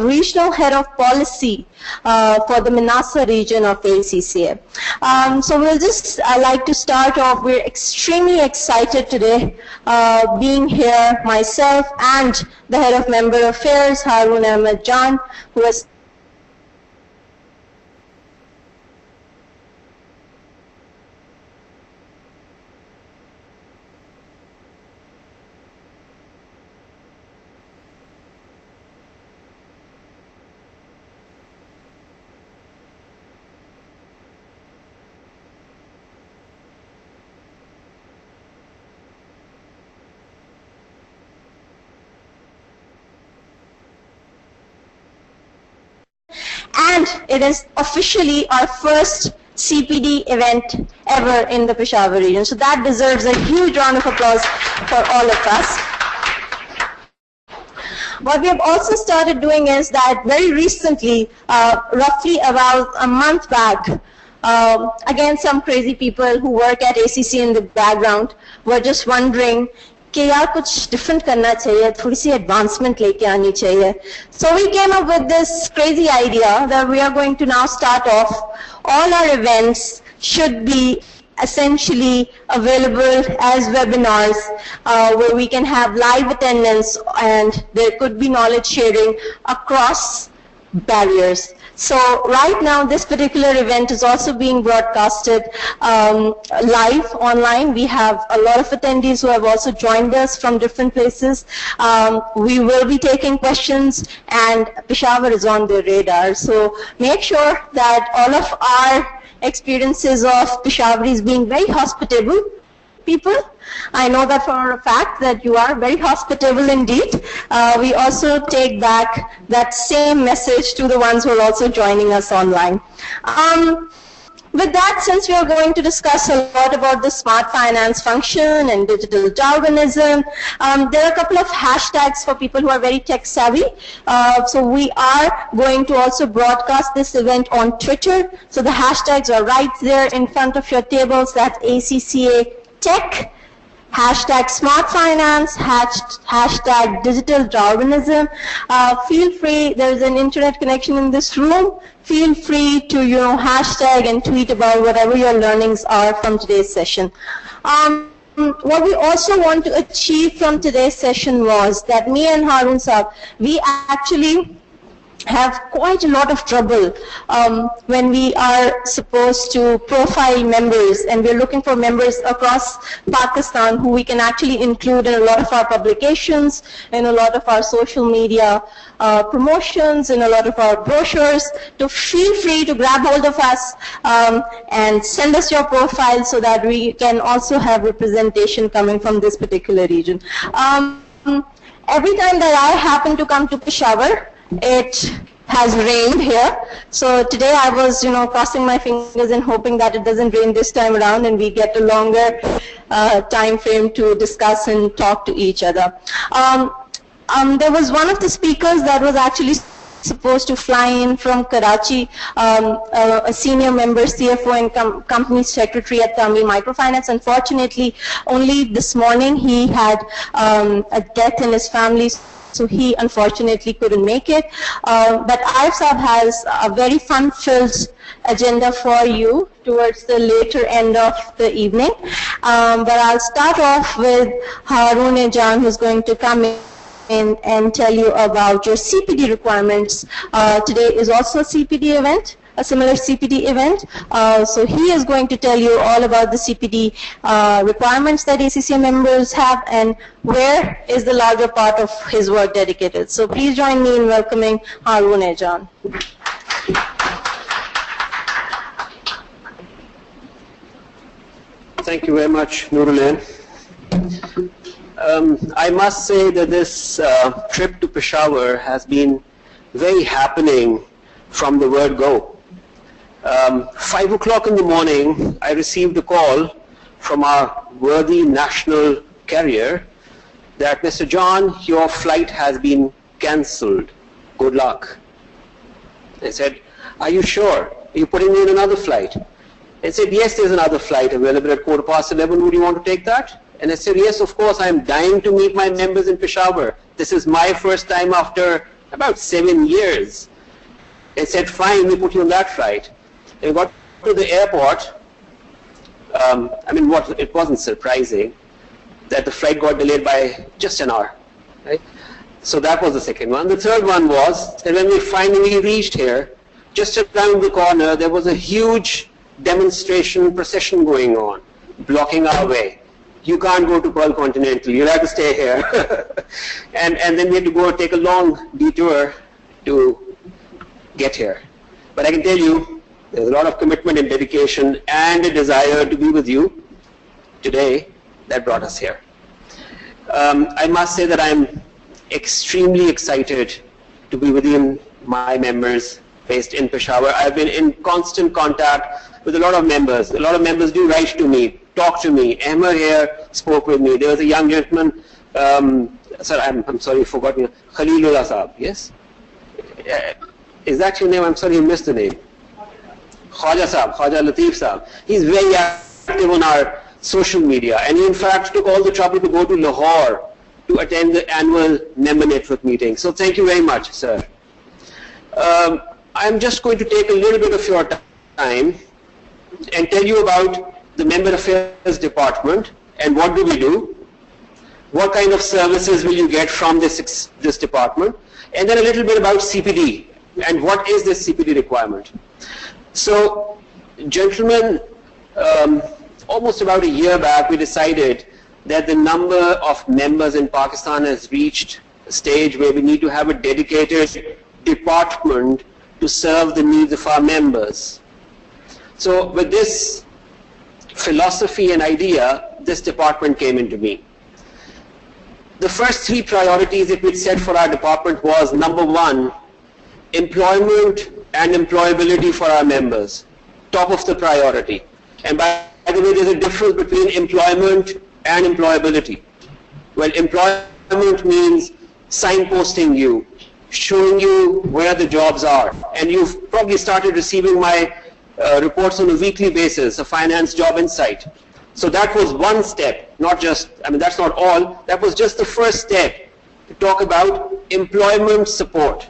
Regional Head of Policy for the Manasa region of ACCA. So we'll just like to start off. We're extremely excited today being here, myself and the Head of Member Affairs, Harun Ahmed Jan, who has and it is officially our first CPD event ever in the Peshawar region. So that deserves a huge round of applause for all of us. What we have also started doing is that very recently, roughly about a month back, again, some crazy people who work at ACCA in the background were just wondering, कि यार कुछ different करना चाहिए, थोड़ी सी advancement लेके आनी चाहिए. So we came up with this crazy idea that we are going to now start off. All our events should be essentially available as webinars where we can have live attendance and there could be knowledge sharing across barriers. So right now this particular event is also being broadcasted live online. We have a lot of attendees who have also joined us from different places. We will be taking questions and Peshawar is on the radar. So make sure that all of our experiences of Peshawaris being very hospitable people. I know that for a fact that you are very hospitable indeed. We also take back that same message to the ones who are also joining us online. With that, since we are going to discuss a lot about the smart finance function and digital Darwinism, there are a couple of hashtags for people who are very tech savvy. So we are going to also broadcast this event on Twitter. So the hashtags are right there in front of your tables. That's ACCA Tech, hashtag smart finance, hashtag digital Darwinism. Feel free, there's an internet connection in this room. Feel free to, hashtag and tweet about whatever your learnings are from today's session. What we also want to achieve from today's session was that me and Harun Saab, we actually have quite a lot of trouble when we are supposed to profile members, and we're looking for members across Pakistan who we can actually include in a lot of our publications, in a lot of our social media promotions, in a lot of our brochures. So feel free to grab hold of us and send us your profile so that we can also have representation coming from this particular region. Every time that I happen to come to Peshawar, it has rained here. So today I was, crossing my fingers and hoping that it doesn't rain this time around and we get a longer time frame to discuss and talk to each other. There was one of the speakers that was actually supposed to fly in from Karachi, a senior member, CFO and company secretary at Tamil Microfinance. Unfortunately, only this morning he had a death in his family, so he unfortunately couldn't make it. But Arif Saab has a very fun-filled agenda for you towards the later end of the evening. But I'll start off with Harun Jan, who's going to come in and tell you about your CPD requirements. Today is also a CPD event, a similar CPD event. So he is going to tell you all about the CPD requirements that ACCA members have and where is the larger part of his work dedicated. So please join me in welcoming Harun Jan. Thank you very much, Nurulain. I must say that this trip to Peshawar has been very happening from the word go. 5 o'clock in the morning, I received a call from our worthy national carrier that, Mr. John, your flight has been cancelled. Good luck. I said, are you sure? Are you putting me in another flight? They said, yes, there's another flight available at 11:15. Would you want to take that? And I said, yes, of course, I'm dying to meet my members in Peshawar. This is my first time after about 7 years. They said, fine, we put you on that flight. They got to the airport. It wasn't surprising that the flight got delayed by just an hour. Right? So that was the second one. The third one was that when we finally reached here, just around the corner, there was a huge demonstration procession going on, blocking our way. You can't go to Pearl Continental, you'll have to stay here. and then we had to go take a long detour to get here. But I can tell you, there's a lot of commitment and dedication and a desire to be with you today that brought us here. I must say that I'm extremely excited to be within my members based in Peshawar. I've been in constant contact with a lot of members. A lot of members do write to me, talk to me. Emma here spoke with me. There was a young gentleman, sir, I'm sorry, I've forgotten, Khalilullah Saab, yes? Is that your name? I'm sorry, you missed the name. Khwaja Saab, Khwaja Lateef Saab. He's very active on our social media, and he in fact took all the trouble to go to Lahore to attend the annual member network meeting. So thank you very much, sir. I'm just going to take a little bit of your time and tell you about the Member Affairs Department and what do we do, what kind of services will you get from this department, and then a little bit about CPD and what is this CPD requirement. So, gentlemen, almost about a year back we decided that the number of members in Pakistan has reached a stage where we need to have a dedicated department to serve the needs of our members. So with this philosophy and idea, this department came into me. The first three priorities that we set for our department was, number one, employment and employability for our members, top of the priority. And by the way, there's a difference between employment and employability. Well, employment means signposting you, showing you where the jobs are. And you've probably started receiving my reports on a weekly basis, a finance job insight. So that was one step, not just, that's not all, that was just the first step to talk about employment support.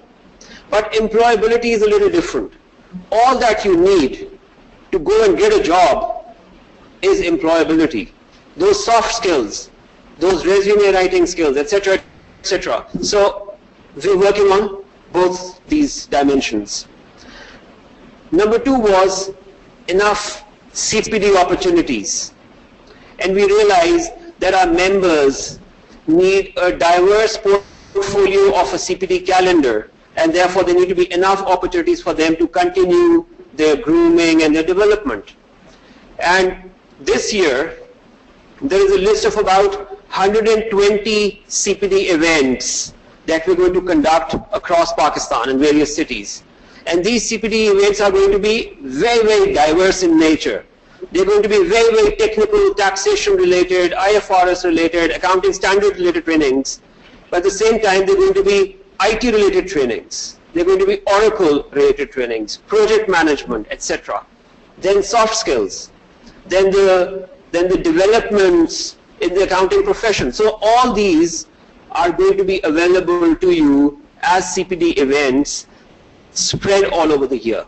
But employability is a little different. All that you need to go and get a job is employability. Those soft skills, those resume writing skills, etc., etc. So we're working on both these dimensions. Number two was enough CPD opportunities. And we realized that our members need a diverse portfolio of a CPD calendar, and therefore there need to be enough opportunities for them to continue their grooming and their development. And this year, there is a list of about 120 CPD events that we're going to conduct across Pakistan in various cities. And these CPD events are going to be very, very diverse in nature. They're going to be very, very technical, taxation related, IFRS related, accounting standard related trainings. But at the same time, they're going to be IT related trainings. They're going to be Oracle related trainings, project management, etc. Then soft skills. Then the developments in the accounting profession. So all these are going to be available to you as CPD events spread all over the year.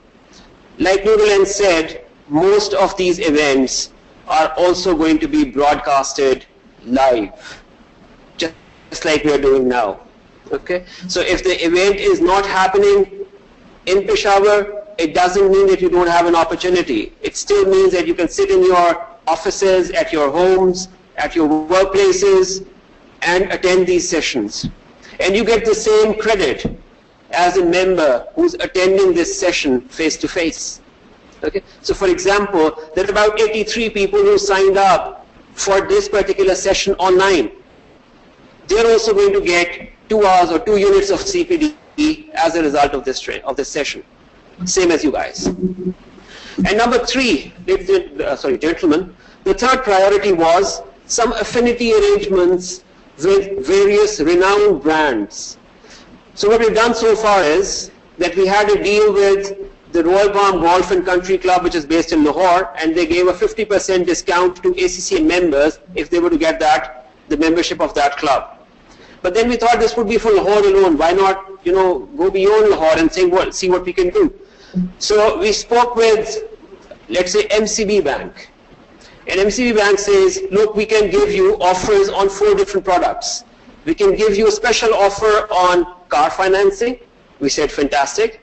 Like Noodle said, most of these events are also going to be broadcasted live, just like we are doing now. Okay? So if the event is not happening in Peshawar, it doesn't mean that you don't have an opportunity. It still means that you can sit in your offices, at your homes, at your workplaces, and attend these sessions. And you get the same credit as a member who's attending this session face-to-face. Okay? So for example, there are about 83 people who signed up for this particular session online. They're also going to get 2 hours or 2 units of CPD as a result of this session. Same as you guys. And number three, gentlemen, the third priority was some affinity arrangements with various renowned brands. So what we've done so far is that we had a deal with the Royal Palm Golf and Country Club, which is based in Lahore, and they gave a 50% discount to ACCA members if they were to get the membership of that club. But then we thought this would be for Lahore alone. Why not, go beyond Lahore and see what we can do? So we spoke with, let's say, MCB Bank. And MCB Bank says, look, we can give you offers on 4 different products. We can give you a special offer on car financing. We said, fantastic.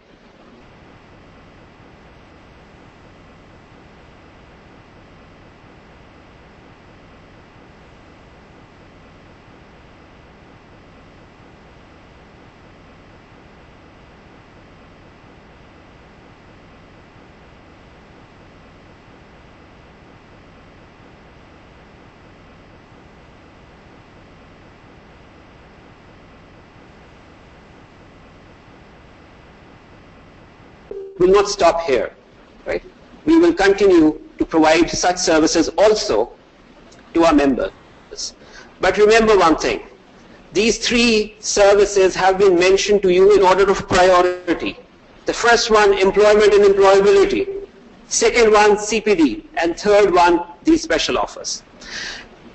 Will not stop here, right? We will continue to provide such services also to our members. But remember one thing, these 3 services have been mentioned to you in order of priority. The first one, employment and employability. Second one, CPD. And third one, these special offers.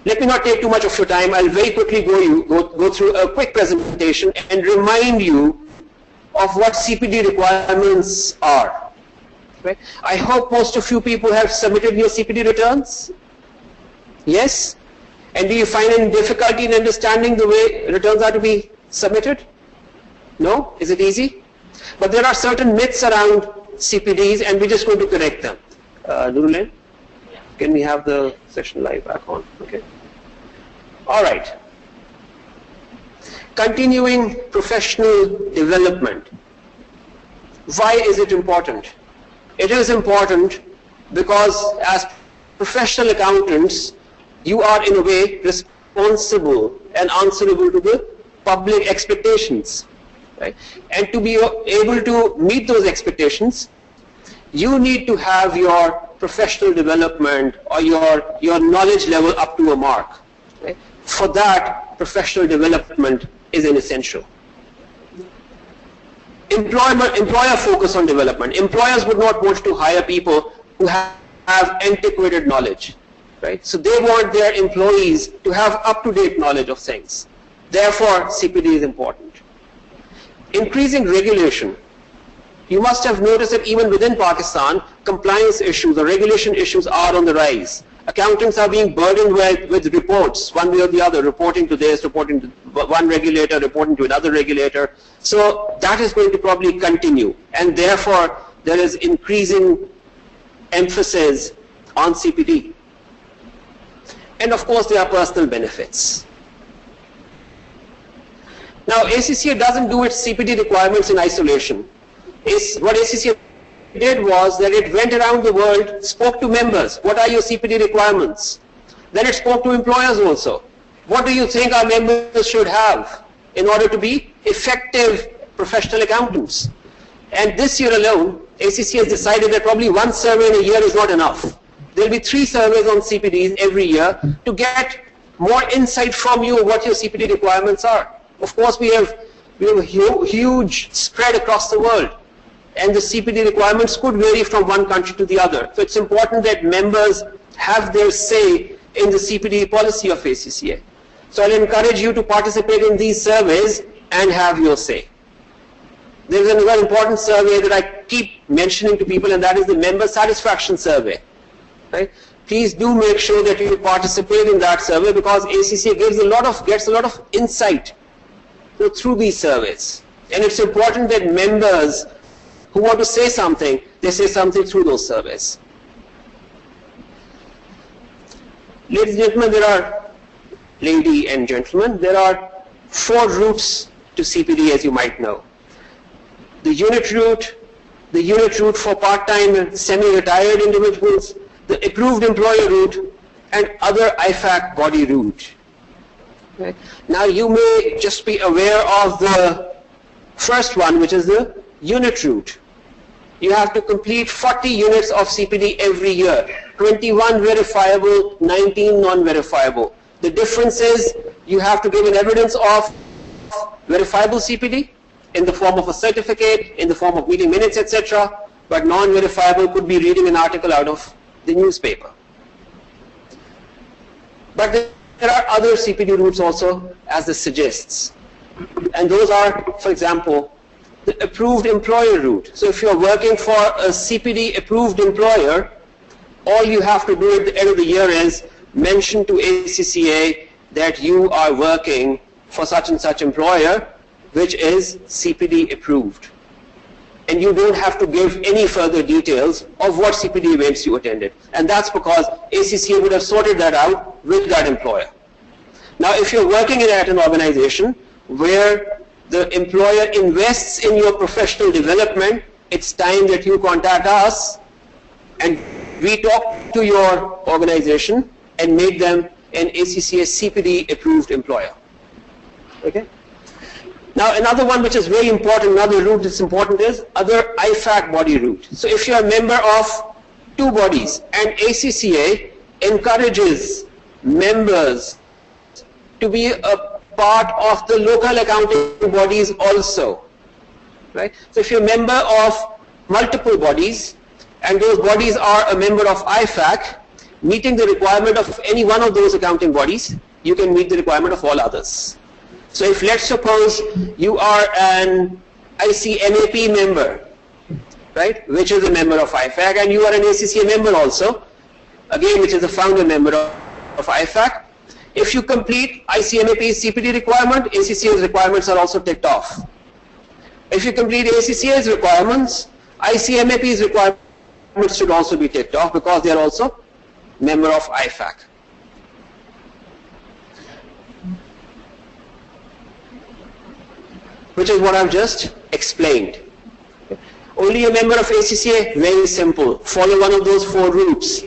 Let me not take too much of your time. I'll very quickly go through a quick presentation and remind you of what CPD requirements are. Right? I hope most of you people have submitted your CPD returns. Yes? And do you find any difficulty in understanding the way returns are to be submitted? No? Is it easy? But there are certain myths around CPDs and we're just going to correct them. Nurulain, can we have the session live back on? Okay. All right. Continuing professional development. Why is it important? It is important because as professional accountants, you are in a way responsible and answerable to the public expectations. Right? And to be able to meet those expectations, you need to have your professional development or your knowledge level up to a mark. Right? For that, professional development is an essential. Employer focus on development. Employers would not want to hire people who have antiquated knowledge, right? So they want their employees to have up-to-date knowledge of things. Therefore, CPD is important. Increasing regulation. You must have noticed that even within Pakistan, compliance issues or regulation issues are on the rise. Accountants are being burdened with reports, one way or the other, reporting to this, reporting to one regulator, reporting to another regulator. So that is going to probably continue. And therefore, there is increasing emphasis on CPD. And of course, there are personal benefits. Now, ACCA doesn't do its CPD requirements in isolation. What ACCA did was that it went around the world, spoke to members, what are your CPD requirements? Then it spoke to employers also. What do you think our members should have in order to be effective professional accountants? And this year alone, ACCA has decided that probably 1 survey in a year is not enough. There will be 3 surveys on CPDs every year to get more insight from you of what your CPD requirements are. Of course, we have a huge spread across the world. And the CPD requirements could vary from one country to the other. So it's important that members have their say in the CPD policy of ACCA. So I'll encourage you to participate in these surveys and have your say. There is another important survey that I keep mentioning to people, and that is the member satisfaction survey. Right? Please do make sure that you participate in that survey because ACCA gets a lot of insight through these surveys. And it's important that members who want to say something, they say something through those surveys. Ladies and gentlemen, there are 4 routes to CPD, as you might know. The unit route for part-time and semi-retired individuals, the approved employer route, and other IFAC body route. Okay. Now you may just be aware of the first one, which is the unit route. You have to complete 40 units of CPD every year, 21 verifiable, 19 non-verifiable. The difference is you have to give an evidence of verifiable CPD in the form of a certificate, in the form of meeting minutes, etc. But non-verifiable could be reading an article out of the newspaper. But there there are other CPD routes also, as this suggests. And those are, for example, the approved employer route. So if you're working for a CPD approved employer, all you have to do at the end of the year is mention to ACCA that you are working for such and such employer, which is CPD approved. And you don't have to give any further details of what CPD events you attended. And that's because ACCA would have sorted that out with that employer. Now, if you're working at an organization where the employer invests in your professional development, it's time that you contact us and we talk to your organization and make them an ACCA CPD approved employer. Okay? Now, another one which is very important, another route that's important is other IFAC body route. So if you're a member of two bodies and ACCA encourages members to be a part of the local accounting bodies also, right? So if you're a member of multiple bodies and those bodies are a member of IFAC, meeting the requirement of any one of those accounting bodies, you can meet the requirement of all others. So if, let's suppose, you are an ICMAP member, right, which is a member of IFAC, and you are an ACCA member also, again, which is a founder member of IFAC, if you complete ICMAP's CPD requirement, ACCA's requirements are also ticked off. If you complete ACCA's requirements, ICMAP's requirements should also be ticked off because they are also member of IFAC. Which is what I've just explained. Only a member of ACCA, very simple. Follow one of those 4 routes.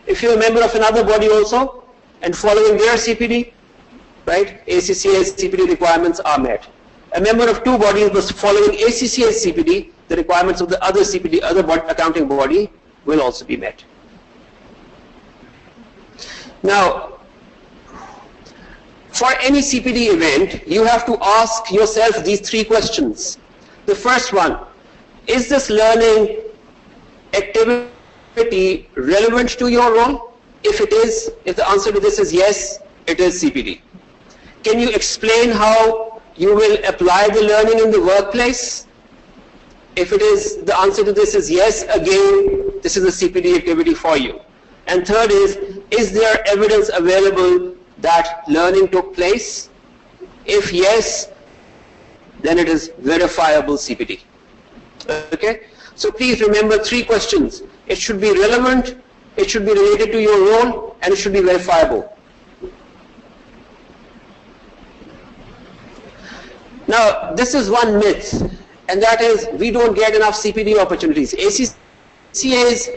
If you're a member of another body also, and following their CPD, right, ACCA's CPD requirements are met. A member of 2 bodies was following ACCA's CPD, the requirements of the other CPD, other accounting body will also be met. Now, for any CPD event, you have to ask yourself these 3 questions. The first one, is this learning activity relevant to your role? If it is, if the answer to this is yes, it is CPD. Can you explain how you will apply the learning in the workplace? If it is, the answer to this is yes, again, this is a CPD activity for you. And third is there evidence available that learning took place? If yes, then it is verifiable CPD. Okay? So please remember 3 questions. It should be relevant, it should be related to your role, and it should be verifiable. Now, this is one myth, and that is we don't get enough CPD opportunities. ACCA's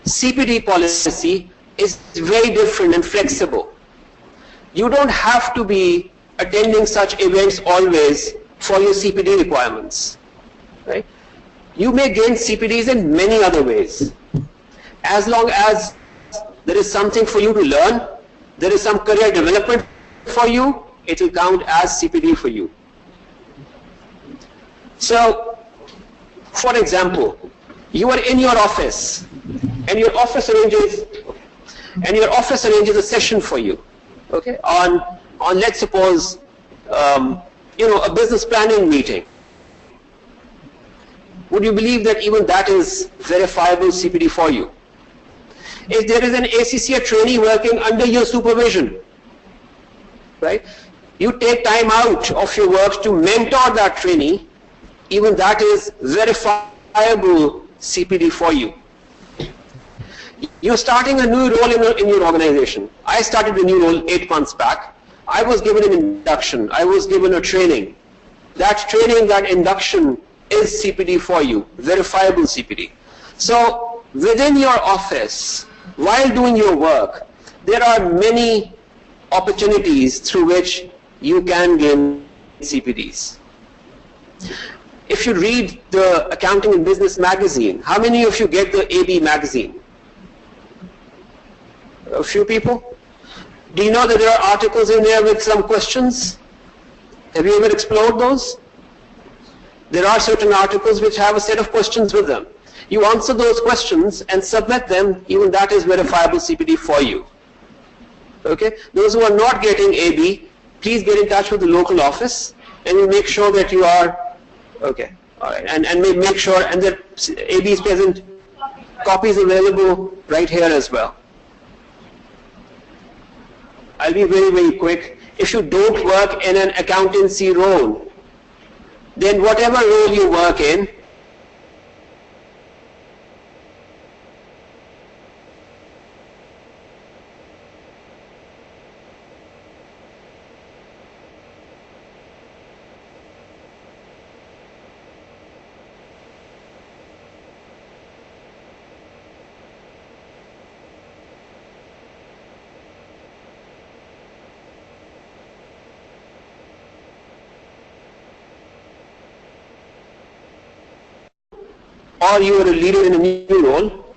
CPD policy is very different and flexible. You don't have to be attending such events always for your CPD requirements, right? You may gain CPDs in many other ways. As long as there is something for you to learn, there is some career development for you, it will count as CPD for you. So, for example, you are in your office and your office arranges a session for you, okay, on let's suppose a business planning meeting. Would you believe that even that is verifiable CPD for you? If there is an ACCA trainee working under your supervision, right, you take time out of your work to mentor that trainee, even that is verifiable CPD for you. You're starting a new role in your organization. I started a new role 8 months back. I was given an induction. I was given a training. That training, that induction is CPD for you, verifiable CPD. So within your office, while doing your work, there are many opportunities through which you can gain CPDs. If you read the Accounting and Business magazine, how many of you get the AB magazine? A few people? Do you know that there are articles in there with some questions? Have you ever explored those? There are certain articles which have a set of questions with them. You answer those questions and submit them, even that is verifiable CPD for you. Okay, those who are not getting AB, please get in touch with the local office and you make sure that you are, okay, all right, and make sure, and that AB is present, copies available right here as well. I'll be very, very quick. If you don't work in an accountancy role, then whatever role you work in, or you are a leader in a new role,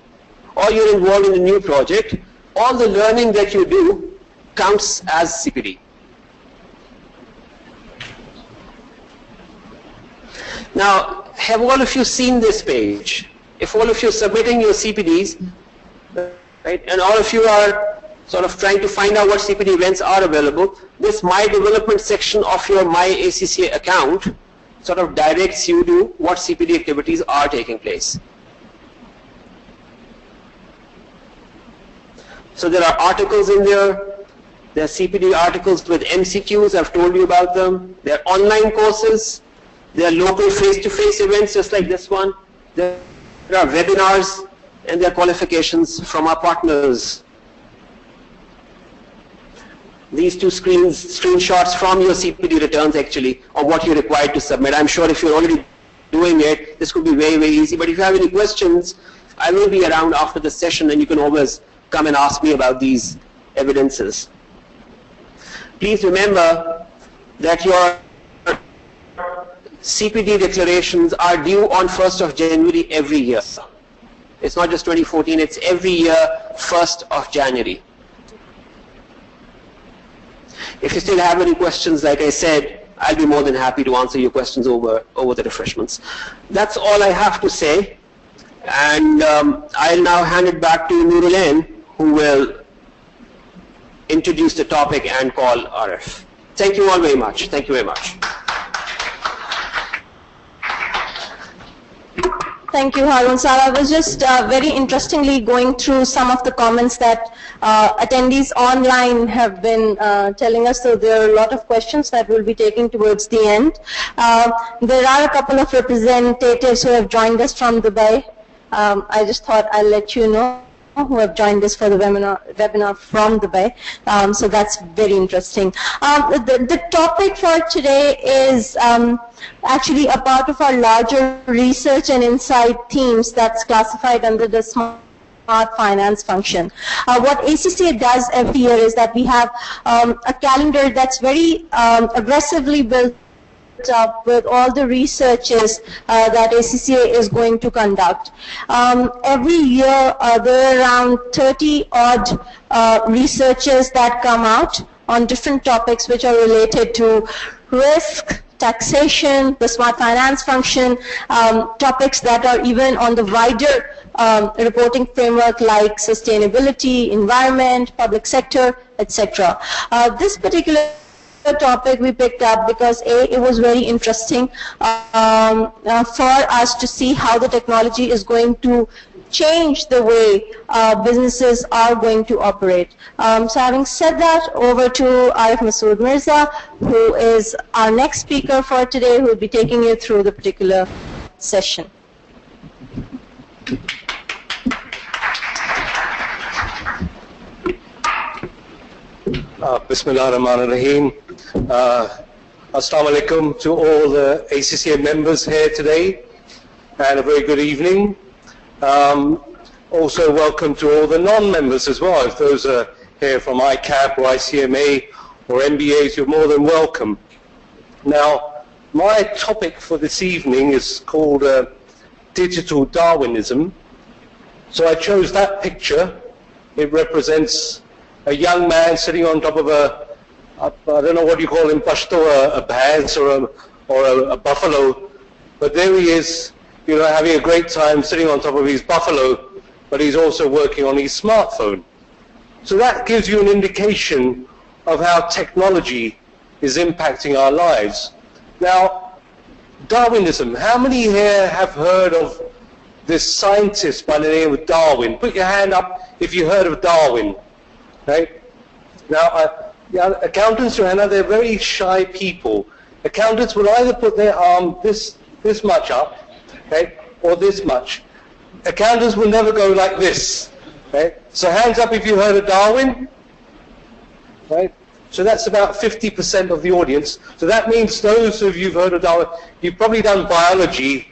or you're involved in a new project, all the learning that you do counts as CPD. Now, have all of you seen this page? If all of you are submitting your CPDs, right, and all of you are sort of trying to find out what CPD events are available, this My Development section of your My ACCA account sort of directs you to what CPD activities are taking place. So there are articles in there. There are CPD articles with MCQs, I've told you about them. There are online courses. There are local face-to-face events just like this one. There are webinars, and there are qualifications from our partners. These two screenshots from your CPD returns actually of what you're required to submit. I'm sure if you're already doing it, this could be very, very easy. But if you have any questions, I will be around after the session and you can always come and ask me about these evidences. Please remember that your CPD declarations are due on 1st of January every year. It's not just 2014, it's every year 1st of January. If you still have any questions, like I said, I'll be more than happy to answer your questions over the refreshments. That's all I have to say. And I'll now hand it back to Nurulain, who will introduce the topic and call RF. Thank you all very much. Thank you very much. Thank you, Harun sir. I was just very interestingly going through some of the comments that attendees online have been telling us. So there are a lot of questions that we'll be taking towards the end. There are a couple of representatives who have joined us from Dubai. I just thought I'll let you know who have joined us for the webinar from Dubai. So that's very interesting. The topic for today is actually a part of our larger research and insight themes that's classified under the smart finance function. What ACCA does every year is that we have a calendar that's very aggressively built up with all the researches that ACCA is going to conduct. Every year there are around 30 odd researches that come out on different topics which are related to risk, taxation, the smart finance function, topics that are even on the wider reporting framework like sustainability, environment, public sector, etc. This particular topic we picked up because it was very interesting for us to see how the technology is going to change the way businesses are going to operate. So having said that, over to Arif Masood Mirza, who is our next speaker for today, who will be taking you through the particular session. Bismillah ar-Rahman ar-Rahim. Assalamu alaikum to all the ACCA members here today, and a very good evening. Also welcome to all the non-members as well. If those are here from ICAP or ICMA or MBAs, you're more than welcome. Now, my topic for this evening is called Digital Darwinism. So I chose that picture. It represents a young man sitting on top of I don't know what you call in Pashto, a baz or a buffalo, but there he is, you know, having a great time sitting on top of his buffalo, but he's also working on his smartphone. So that gives you an indication of how technology is impacting our lives. Now, Darwinism. How many here have heard of this scientist by the name of Darwin? Put your hand up if you heard of Darwin. Right? Now, accountants, Johanna, they're very shy people. Accountants will either put their arm this much up, right, or this much. Accountants will never go like this. Right? So hands up if you heard of Darwin. Right? So that's about 50% of the audience. So that means those of you who've heard of Darwin, you've probably done biology,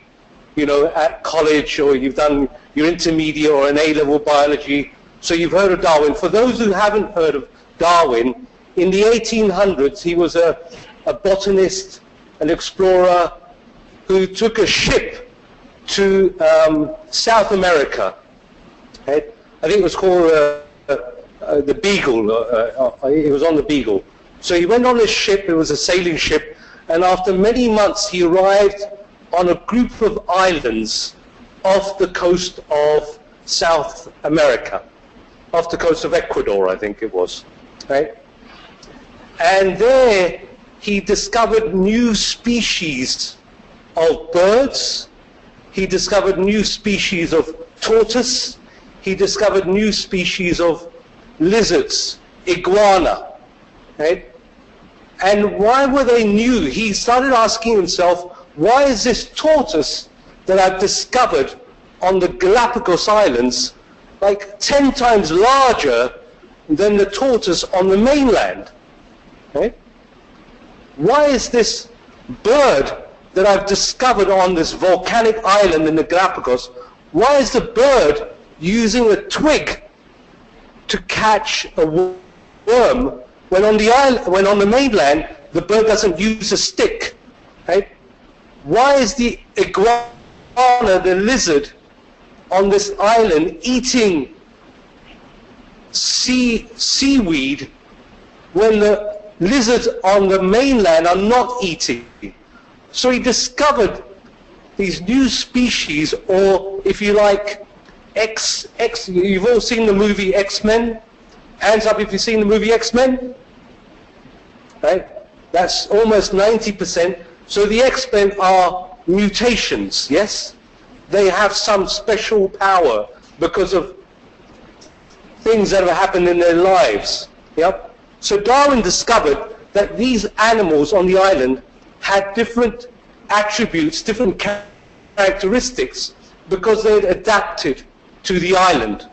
you know, at college, or you've done your intermediate or an A-level biology. So you've heard of Darwin. For those who haven't heard of Darwin, in the 1800s, he was a botanist, an explorer, who took a ship to South America. Right? I think it was called the Beagle. It was on the Beagle. So he went on this ship. It was a sailing ship. And after many months, he arrived on a group of islands off the coast of South America, off the coast of Ecuador, I think it was. Right? And there he discovered new species of birds. He discovered new species of tortoise. He discovered new species of lizards, iguana. Right? And why were they new? He started asking himself, why is this tortoise that I've discovered on the Galapagos Islands like 10 times larger than the tortoise on the mainland? Right? Why is this bird that I've discovered on this volcanic island in the Galapagos, why is the bird using a twig to catch a worm when on the island, when on the mainland the bird doesn't use a stick? Right? Why is the iguana, the lizard, on this island eating seaweed when the lizards on the mainland are not eating? So he discovered these new species, or if you like, you've all seen the movie X-Men? Hands up if you've seen the movie X-Men? Right? That's almost 90%. So the X-Men are mutations, yes? They have some special power because of things that have happened in their lives. Yep. So Darwin discovered that these animals on the island had different attributes, different characteristics, because they had adapted to the island.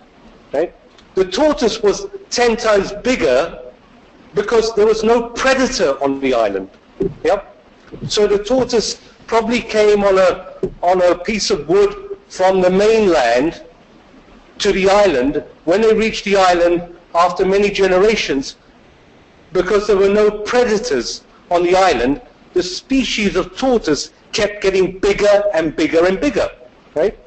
Right? The tortoise was 10 times bigger because there was no predator on the island. Yep. So the tortoise probably came on a piece of wood from the mainland to the island. When they reached the island after many generations, because there were no predators on the island, the species of tortoise kept getting bigger and bigger and bigger. Right?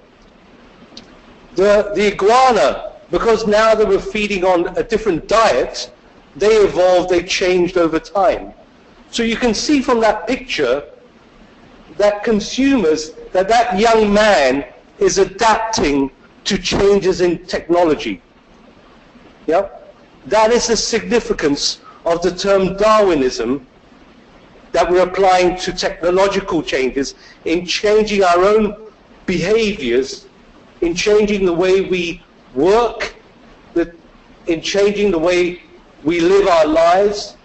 The iguana, because now they were feeding on a different diet, they evolved, they changed over time. So you can see from that picture that consumers, that young man is adapting to changes in technology. Yep. That is the significance of the term Darwinism that we're applying to technological changes, in changing our own behaviors, in changing the way we work, in changing the way we live our lives,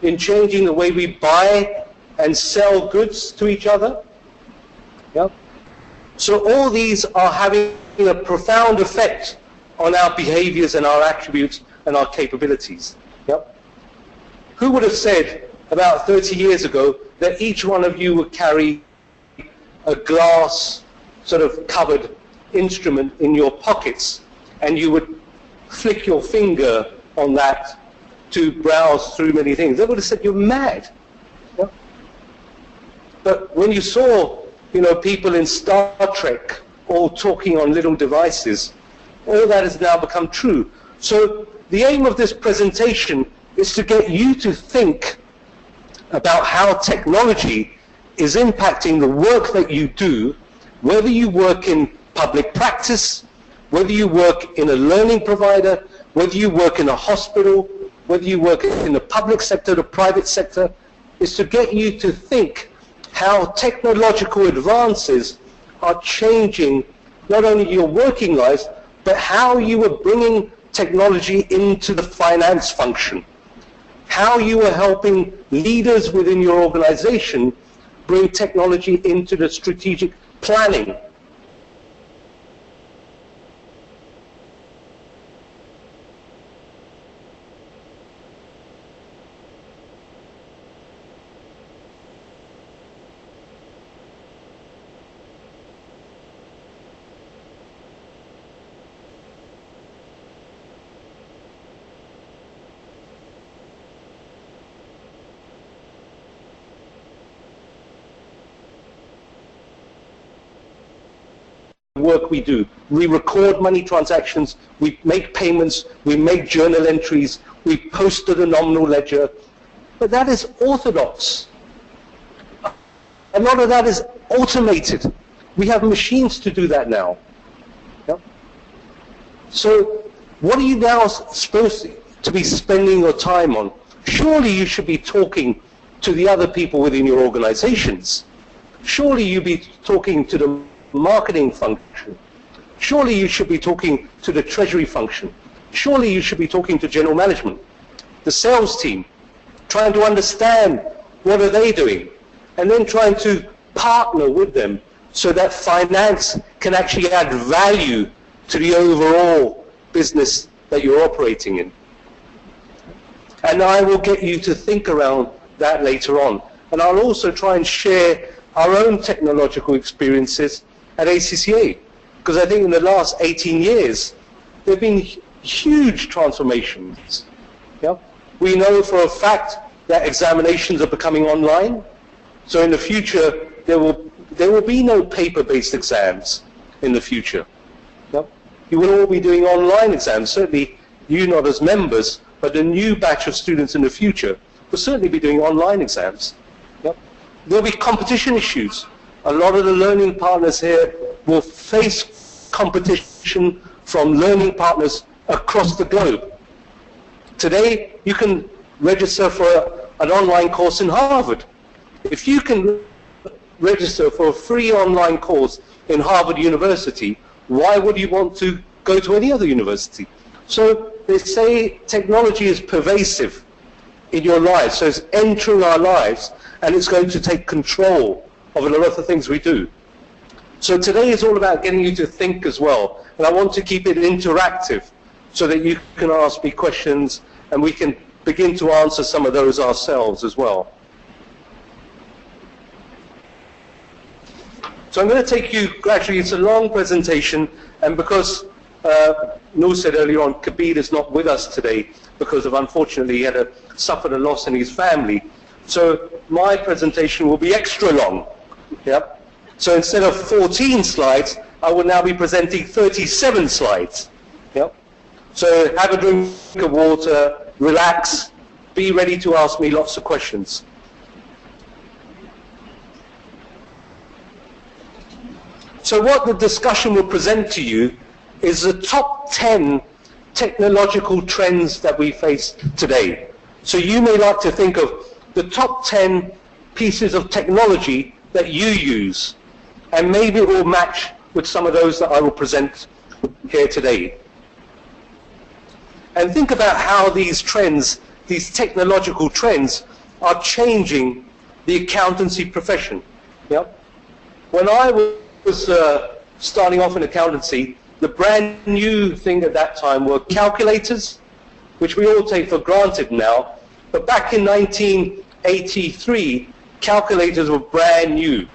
in changing the way we buy and sell goods to each other. Yep. So all these are having a profound effect on our behaviors and our attributes and our capabilities. Yep. Who would have said about 30 years ago that each one of you would carry a glass sort of covered instrument in your pockets and you would flick your finger on that to browse through many things? They would have said you're mad. Yeah? But when you saw, people in Star Trek all talking on little devices, all that has now become true. So the aim of this presentation is to get you to think about how technology is impacting the work that you do, whether you work in public practice, whether you work in a learning provider, whether you work in a hospital, whether you work in the public sector, the private sector, is to get you to think how technological advances are changing not only your working lives, but how you are bringing technology into the finance function, how you are helping leaders within your organization bring technology into the strategic planning. Work we do. We record money transactions, we make payments, we make journal entries, we post to the nominal ledger, but that is orthodox. A lot of that is automated. We have machines to do that now. Yeah? So what are you now supposed to be spending your time on? Surely you should be talking to the other people within your organizations. Surely you be talking to the marketing function. Surely you should be talking to the treasury function. Surely you should be talking to general management, the sales team, trying to understand what are they doing, and then trying to partner with them so that finance can actually add value to the overall business that you're operating in. And I will get you to think around that later on. And I'll also try and share our own technological experiences at ACCA, because I think in the last 18 years there have been huge transformations. Yeah? We know for a fact that examinations are becoming online, so in the future there will be no paper-based exams in the future. Yeah? You will all be doing online exams, certainly you not as members, but the new batch of students in the future will certainly be doing online exams. Yeah? There will be competition issues. A lot of the learning partners here will face competition from learning partners across the globe. Today, you can register for an online course in Harvard. If you can register for a free online course in Harvard University, why would you want to go to any other university? So they say technology is pervasive in your lives, so it's entering our lives, and it's going to take control of a lot of the things we do. So today is all about getting you to think as well, and I want to keep it interactive so that you can ask me questions and we can begin to answer some of those ourselves as well. So I'm going to take you gradually. It's a long presentation, and because Noor said earlier on, Kabir is not with us today because of, unfortunately, he suffered a loss in his family. So my presentation will be extra long. Yep. So instead of 14 slides, I will now be presenting 37 slides. Yep. So have a drink of water, relax, be ready to ask me lots of questions. So what the discussion will present to you is the top 10 technological trends that we face today. So you may like to think of the top 10 pieces of technology that you use, and maybe it will match with some of those that I will present here today. And think about how these trends, these technological trends, are changing the accountancy profession. Yep. When I was starting off in accountancy, the brand new thing at that time were calculators, which we all take for granted now, but back in 1983, calculators were brand new.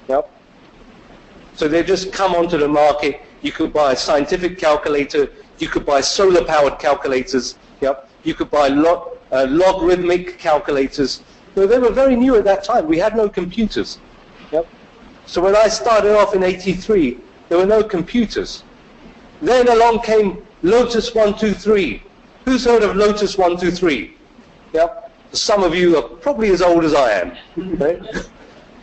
Yep. So they just come onto the market. You could buy a scientific calculator, you could buy solar-powered calculators, yep. You could buy logarithmic calculators. So they were very new at that time. We had no computers. Yep. So when I started off in 83, there were no computers. Then along came Lotus 123. Who's heard of Lotus 123? Yep. Some of you are probably as old as I am. Right?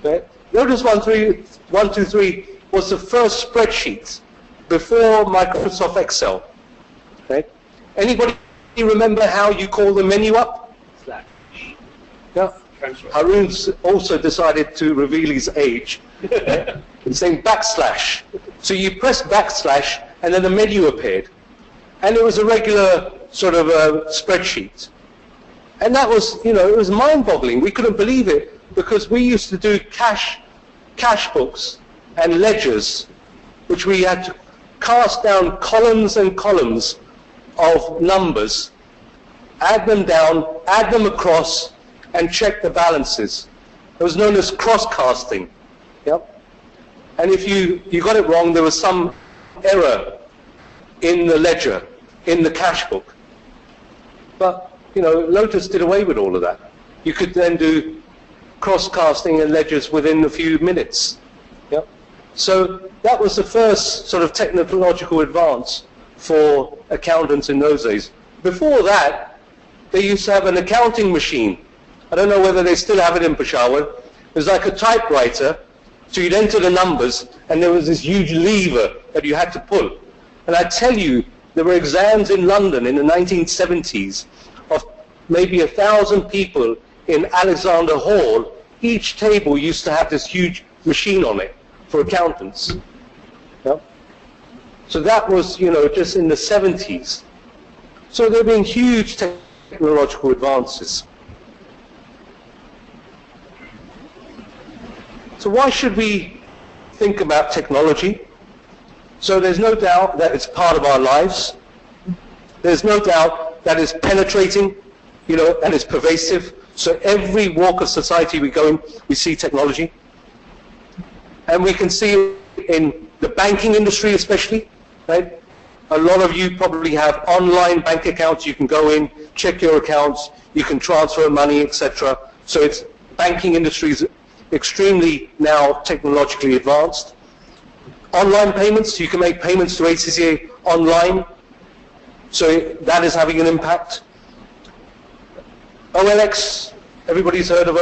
Right? Lotus 123 was the first spreadsheet before Microsoft Excel. Right? Anybody remember how you call the menu up? Slash. Yeah. Haroon's also decided to reveal his age. It's saying backslash. So you press backslash and then the menu appeared. And it was a regular sort of spreadsheet. And that was, you know, it was mind-boggling. We couldn't believe it because we used to do cash books and ledgers, which we had to cast down columns and columns of numbers, add them down, add them across, and check the balances. It was known as cross-casting. Yep. And if you got it wrong, there was some error in the ledger, in the cash book. But, you know, Lotus did away with all of that. You could then do cross-casting and ledgers within a few minutes. Yep. So that was the first sort of technological advance for accountants in those days. Before that, they used to have an accounting machine. I don't know whether they still have it in Peshawar. It was like a typewriter, so you'd enter the numbers, and there was this huge lever that you had to pull. And I tell you, there were exams in London in the 1970s of maybe 1,000 people in Alexander Hall. Each table used to have this huge machine on it for accountants. Yep. So that was, you know, just in the 70s. So there have been huge technological advances. So why should we think about technology? So there's no doubt that it's part of our lives. There's no doubt that it's penetrating, you know, and it's pervasive. So every walk of society we go in, we see technology. And we can see it in the banking industry especially, right? A lot of you probably have online bank accounts. You can go in, check your accounts, you can transfer money, etc. So it's banking industry is extremely now technologically advanced. Online payments, you can make payments to ACCA online, so that is having an impact. OLX, everybody's heard of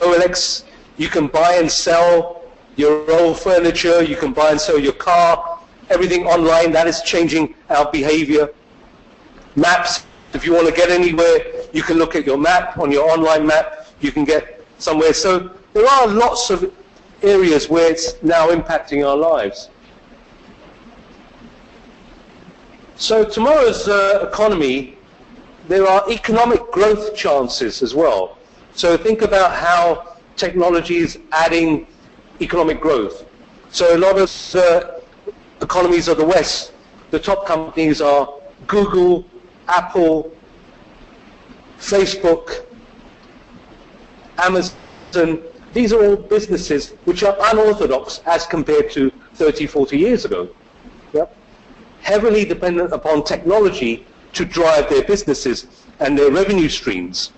OLX. You can buy and sell your old furniture, you can buy and sell your car, everything online. That is changing our behavior. Maps, if you want to get anywhere, you can look at your map, on your online map, you can get somewhere. So there are lots of areas where it's now impacting our lives. So tomorrow's economy, there are economic growth chances as well. So think about how technology is adding economic growth. So a lot of economies of the West, the top companies are Google, Apple, Facebook, Amazon. These are all businesses which are unorthodox as compared to 30, 40 years ago. Yep. Heavily dependent upon technology to drive their businesses and their revenue streams.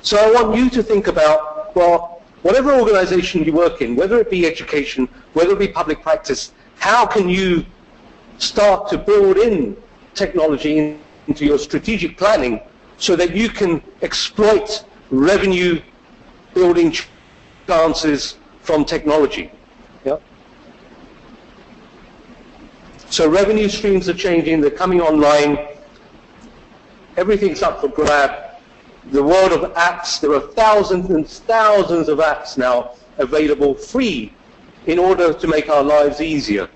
So I want you to think about, well, whatever organization you work in, whether it be education, whether it be public practice, how can you start to build in technology into your strategic planning so that you can exploit revenue building chances from technology. Yeah. So revenue streams are changing, they're coming online, everything's up for grab. The world of apps, there are thousands and thousands of apps now available free in order to make our lives easier.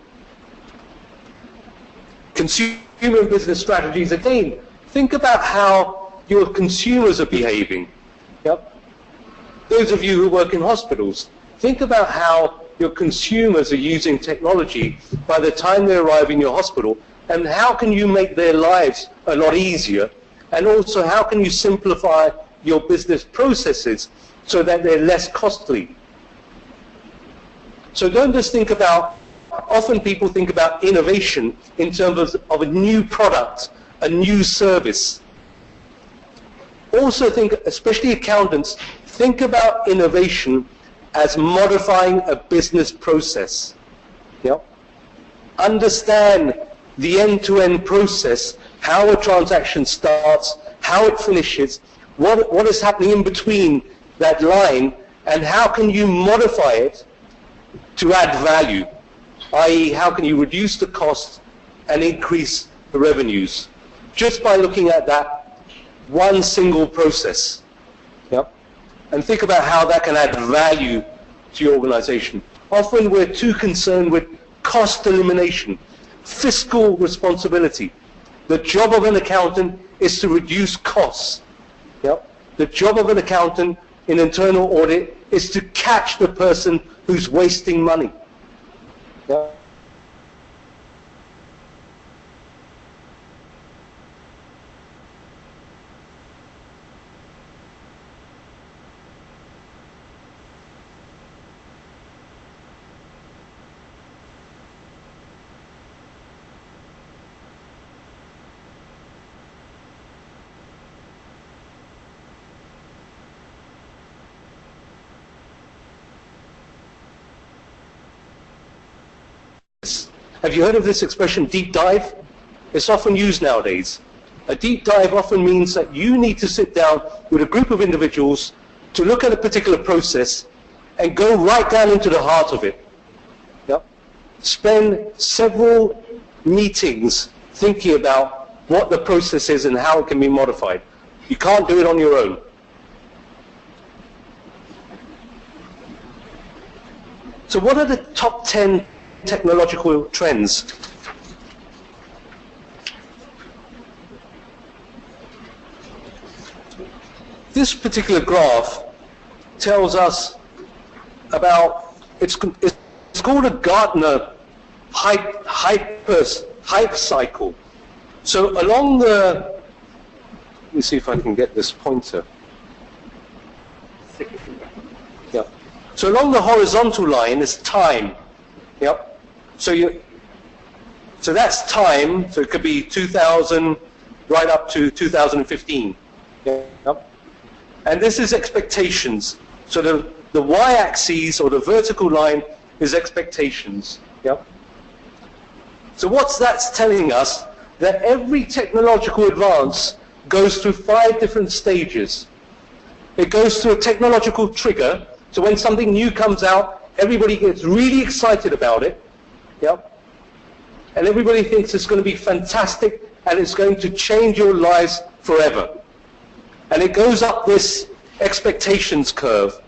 Consumer and business strategies, again, think about how your consumers are behaving. Yep. Those of you who work in hospitals, think about how your consumers are using technology by the time they arrive in your hospital, and how can you make their lives a lot easier, and also how can you simplify your business processes so that they're less costly. So don't just think about, often people think about innovation in terms of a new product, a new service. Also think, especially accountants, think about innovation as modifying a business process. Yeah? Understand the end-to-end process, how a transaction starts, how it finishes, what is happening in between that line, and how can you modify it to add value, i.e. how can you reduce the costs and increase the revenues. just by looking at that one single process. Yep. And think about how that can add value to your organization. Often we're too concerned with cost elimination, fiscal responsibility. The job of an accountant is to reduce costs. Yep. The job of an accountant in internal audit is to catch the person who's wasting money. Yep. Have you heard of this expression, deep dive? It's often used nowadays. A deep dive often means that you need to sit down with a group of individuals to look at a particular process and go right down into the heart of it. Yep. Spend several meetings thinking about what the process is and how it can be modified. You can't do it on your own. So what are the top 10 technological trends? This particular graph tells us about, it's called a Gartner hype cycle. So along the, let me see if I can get this pointer. Yeah. So along the horizontal line is time. Yep. So that's time, so it could be 2000 right up to 2015. Yep. And this is expectations. So the y-axis or the vertical line is expectations. Yep. So what's that's telling us? That every technological advance goes through 5 different stages. It goes through a technological trigger, so when something new comes out, everybody gets really excited about it. Yep. And everybody thinks it's going to be fantastic and it's going to change your lives forever. And it goes up this expectations curve.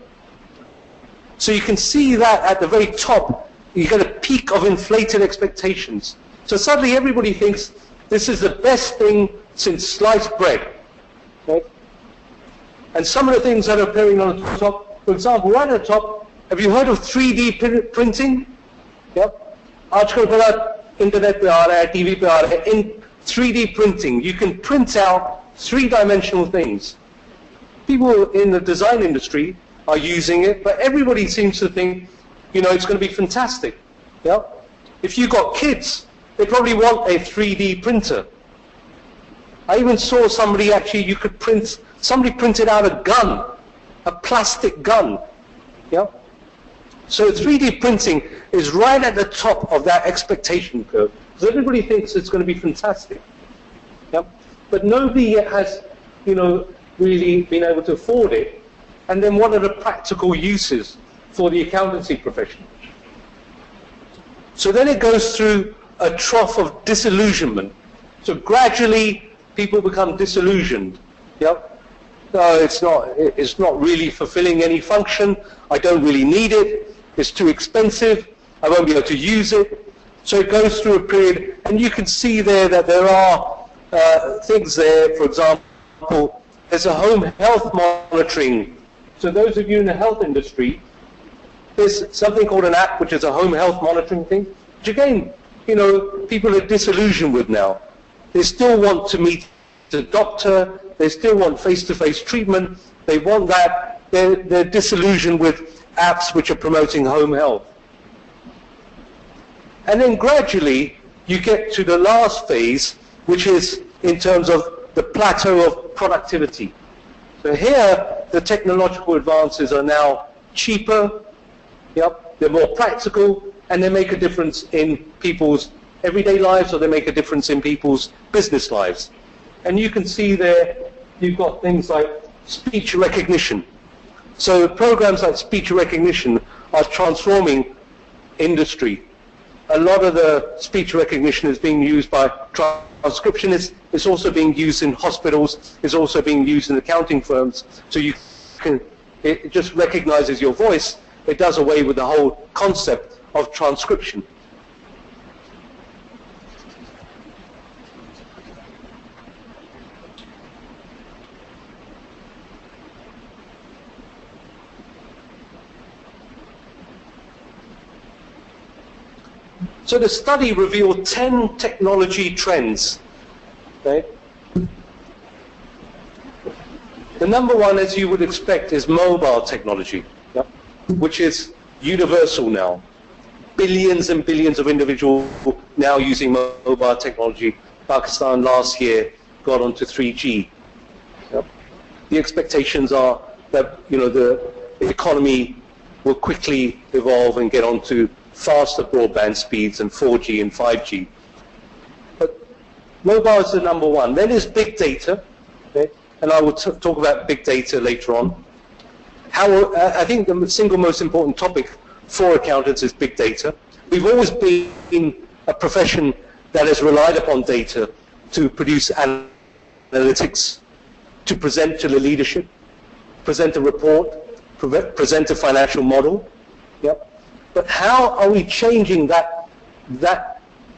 So you can see that at the very top, you get a peak of inflated expectations. So suddenly everybody thinks this is the best thing since sliced bread. Right? And some of the things that are appearing on the top, for example, right at the top, have you heard of 3D printing? Yep. आजकल बड़ा internet पे आ रहा है, TV पे आ रहा है, in 3D printing, you can print out 3-dimensional things. People in the design industry are using it, but everybody seems to think, you know, it's going to be fantastic. Yeah? If you've got kids, they probably want a 3D printer. I even saw somebody actually, you could print, somebody printed out a gun, a plastic gun. Yeah? So 3D printing is right at the top of that expectation curve. Because everybody thinks it's going to be fantastic. Yeah? But nobody yet has, you know, really been able to afford it. And then what are the practical uses for the accountancy profession? So then it goes through a trough of disillusionment. So gradually people become disillusioned. Yep. No, it's not really fulfilling any function. I don't really need it. It's too expensive. I won't be able to use it. So it goes through a period, and you can see there that there are things there. For example, there's a home health monitoring. So those of you in the health industry, there's something called an app, which is a home health monitoring thing, which again, you know, people are disillusioned with now. They still want to meet the doctor. They still want face-to-face treatment. They want that. They're disillusioned with apps which are promoting home health. And then gradually, you get to the last phase, which is in terms of the plateau of productivity. So here, the technological advances are now cheaper, yep, they're more practical, and they make a difference in people's everyday lives, or they make a difference in people's business lives. And you can see there, you've got things like speech recognition. So programs like speech recognition are transforming industry. a lot of the speech recognition is being used by transcriptionists. It's also being used in hospitals. It's also being used in accounting firms. So you can, it just recognizes your voice. It does away with the whole concept of transcription. So the study revealed 10 technology trends. Okay? The number one, as you would expect, is mobile technology, yeah, which is universal now. Billions and billions of individuals now using mobile technology. Pakistan last year got onto 3G. Yeah. The expectations are that, you know, the economy will quickly evolve and get onto faster broadband speeds and 4G and 5G. But mobile is the number one. Then there's big data, okay? And I will talk about big data later on. I think the single most important topic for accountants is big data. We've always been a profession that has relied upon data to produce analytics, to present to the leadership, present a report, present a financial model. Yep. But how are we changing that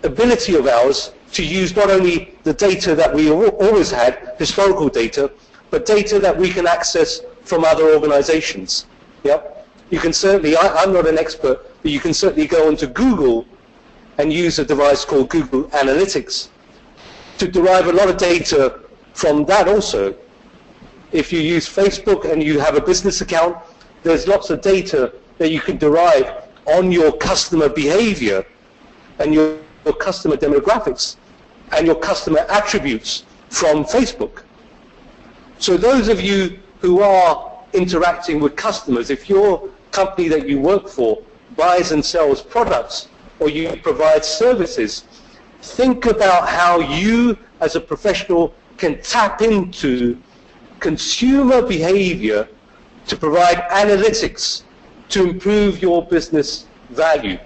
ability of ours to use not only the data that we always had, historical data, but data that we can access from other organizations? Yep. You can certainly, I'm not an expert, but you can certainly go onto Google and use a device called Google Analytics to derive a lot of data from that also. If you use Facebook and you have a business account, there's lots of data that you can derive on your customer behavior and your customer demographics and your customer attributes from Facebook. So those of you who are interacting with customers, if your company that you work for buys and sells products or you provide services, think about how you as a professional can tap into consumer behavior to provide analytics to improve your business value.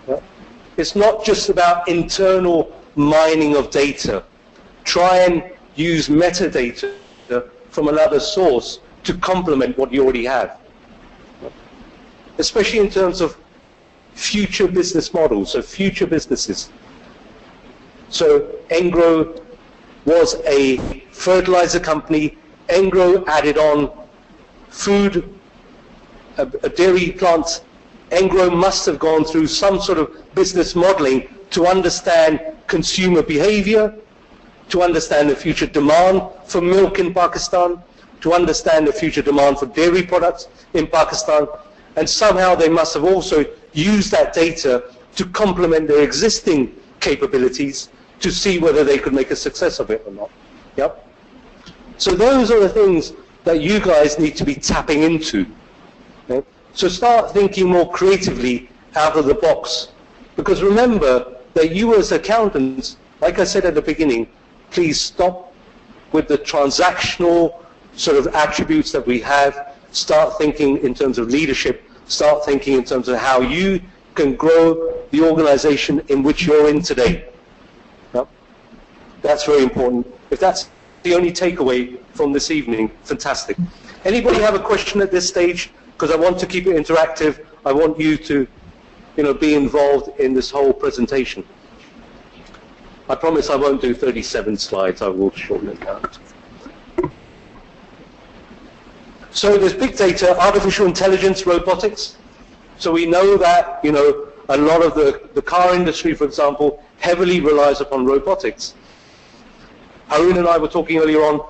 Yeah? It's not just about internal mining of data. Try and use metadata from another source to complement what you already have. Yeah? Especially in terms of future business models, so future businesses. So Engro was a fertilizer company. Engro added on food, a dairy plant. Engro must have gone through some sort of business modeling to understand consumer behavior, to understand the future demand for milk in Pakistan, to understand the future demand for dairy products in Pakistan, and somehow they must have also used that data to complement their existing capabilities to see whether they could make a success of it or not. Yep. So those are the things that you guys need to be tapping into. Okay? So start thinking more creatively out of the box. Because remember that you as accountants, like I said at the beginning, please stop with the transactional sort of attributes that we have. Start thinking in terms of leadership. Start thinking in terms of how you can grow the organization in which you're in today. Yep. That's very important. If that's the only takeaway from this evening, fantastic. Anybody have a question at this stage? Because I want to keep it interactive. I want you to, be involved in this whole presentation. I promise I won't do 37 slides. I will shorten it down. So there's big data, artificial intelligence, robotics. So we know that, a lot of the car industry, for example, heavily relies upon robotics. Harun and I were talking earlier on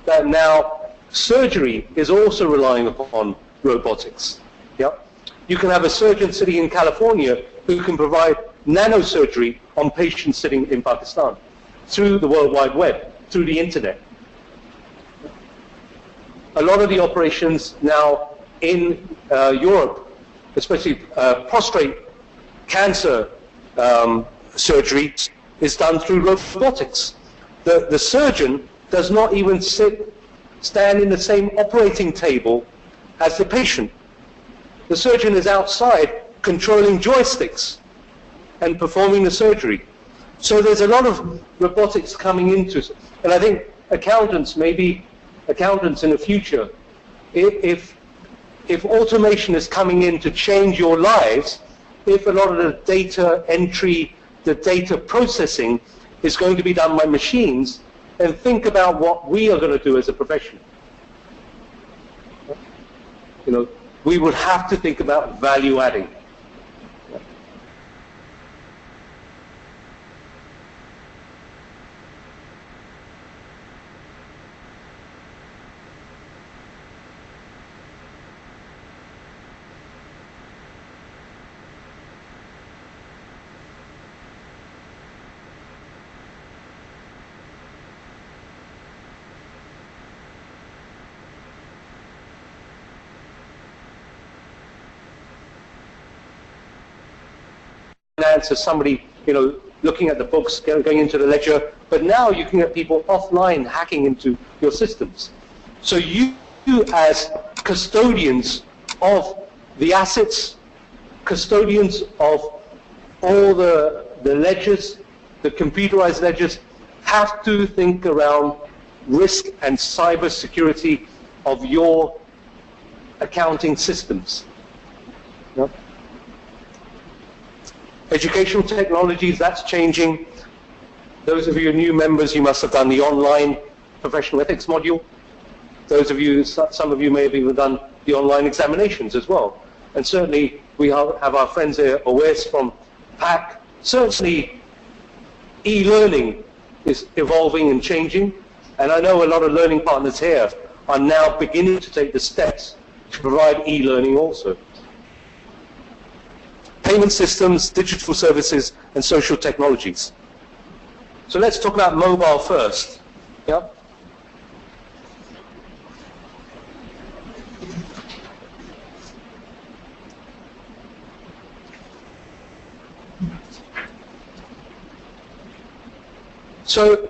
that now surgery is also relying upon robotics. Yeah? You can have a surgeon sitting in California who can provide nanosurgery on patients sitting in Pakistan through the World Wide Web, through the internet. A lot of the operations now in Europe, especially prostate cancer surgery, is done through robotics. The surgeon does not even stand in the same operating table as the patient. The surgeon is outside controlling joysticks. and performing the surgery. So there's a lot of robotics coming into it. And I think accountants, maybe accountants in the future, if automation is coming in to change your lives, if a lot of the data entry, the data processing is going to be done by machines, then think about what we are going to do as a profession. You know, we would have to think about value adding. As somebody, you know, looking at the books, going into the ledger, but now you can get people offline hacking into your systems. So you as custodians of the assets, custodians of all the ledgers, the computerized ledgers, have to think around risk and cyber security of your accounting systems. Yep. Educational technologies, that's changing. Those of you new members, you must have done the online professional ethics module. Those of you, some of you may have even done the online examinations as well. And certainly we have our friends here, Owais from PAC. Certainly e-learning is evolving and changing. And I know a lot of learning partners here are now beginning to take the steps to provide e-learning also. Payment systems, digital services, and social technologies. So let's talk about mobile first. Yeah. So,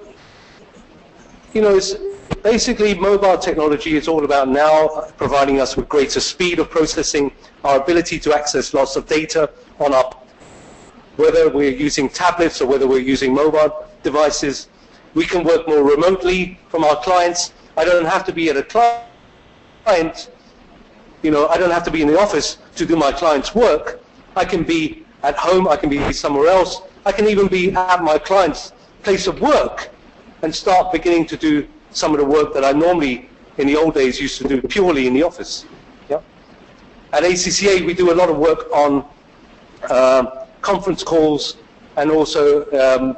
you know, it's basically mobile technology is all about now providing us with greater speed of processing, our ability to access lots of data on our, whether we're using tablets or whether we're using mobile devices. We can work more remotely from our clients. I don't have to be at a client, you know, I don't have to be in the office to do my client's work. I can be at home, I can be somewhere else. I can even be at my client's place of work and start beginning to do some of the work that I normally, in the old days, used to do purely in the office. Yeah. At ACCA, we do a lot of work on conference calls and also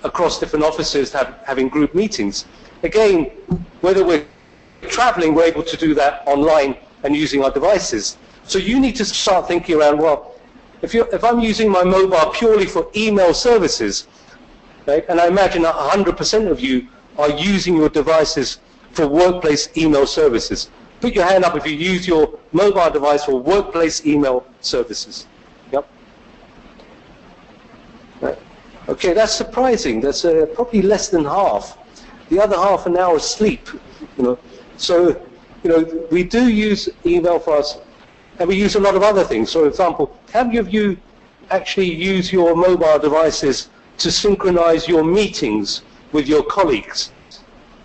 across different offices having group meetings. Again, whether we're traveling, we're able to do that online and using our devices. So you need to start thinking around, well, if I'm using my mobile purely for email services, right, and I imagine 100% of you are using your devices for workplace email services. Put your hand up if you use your mobile device for workplace email services. Yep. Right. Okay, that's surprising. That's probably less than half. The other half are now asleep. You know, so you know we do use email for us, and we use a lot of other things. So, for example, how many of you actually use your mobile devices to synchronize your meetings with your colleagues?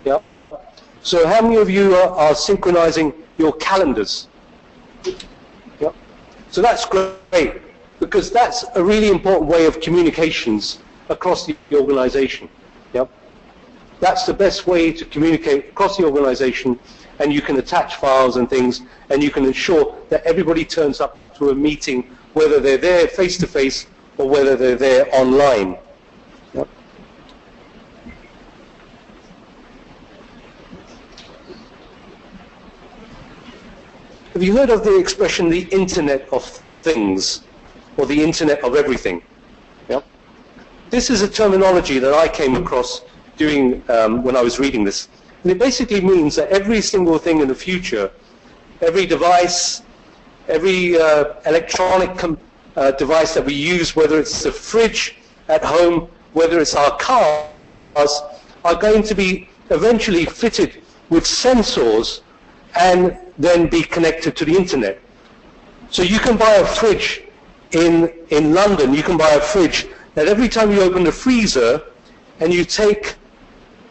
Yeah. So how many of you are synchronizing your calendars? Yeah. So that's great, because that's a really important way of communications across the organization. Yeah. That's the best way to communicate across the organization, and you can attach files and things, and you can ensure that everybody turns up to a meeting, whether they're there face-to-face or whether they're there online. Have you heard of the expression, the Internet of Things, or the Internet of Everything? Yeah. This is a terminology that I came across during, when I was reading this. And it basically means that every single thing in the future, every device, every electronic device that we use, whether it's the fridge at home, whether it's our cars, are going to be eventually fitted with sensors and then be connected to the internet. So you can buy a fridge in London, you can buy a fridge that every time you open the freezer and you take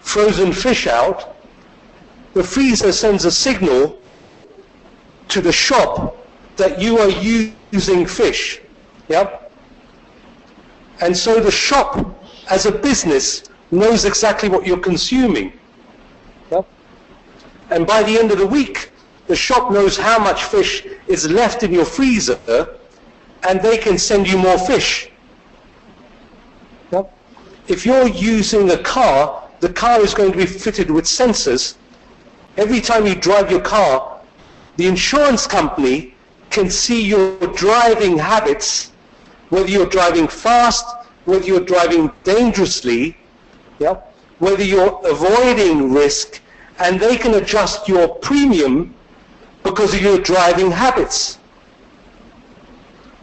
frozen fish out, the freezer sends a signal to the shop that you are using fish. Yeah? And so the shop, as a business, knows exactly what you're consuming. Yeah? And by the end of the week, the shop knows how much fish is left in your freezer, and they can send you more fish. Yeah? If you're using a car, the car is going to be fitted with sensors. Every time you drive your car, the insurance company can see your driving habits, whether you're driving fast, whether you're driving dangerously, yeah, whether you're avoiding risk, and they can adjust your premium because of your driving habits.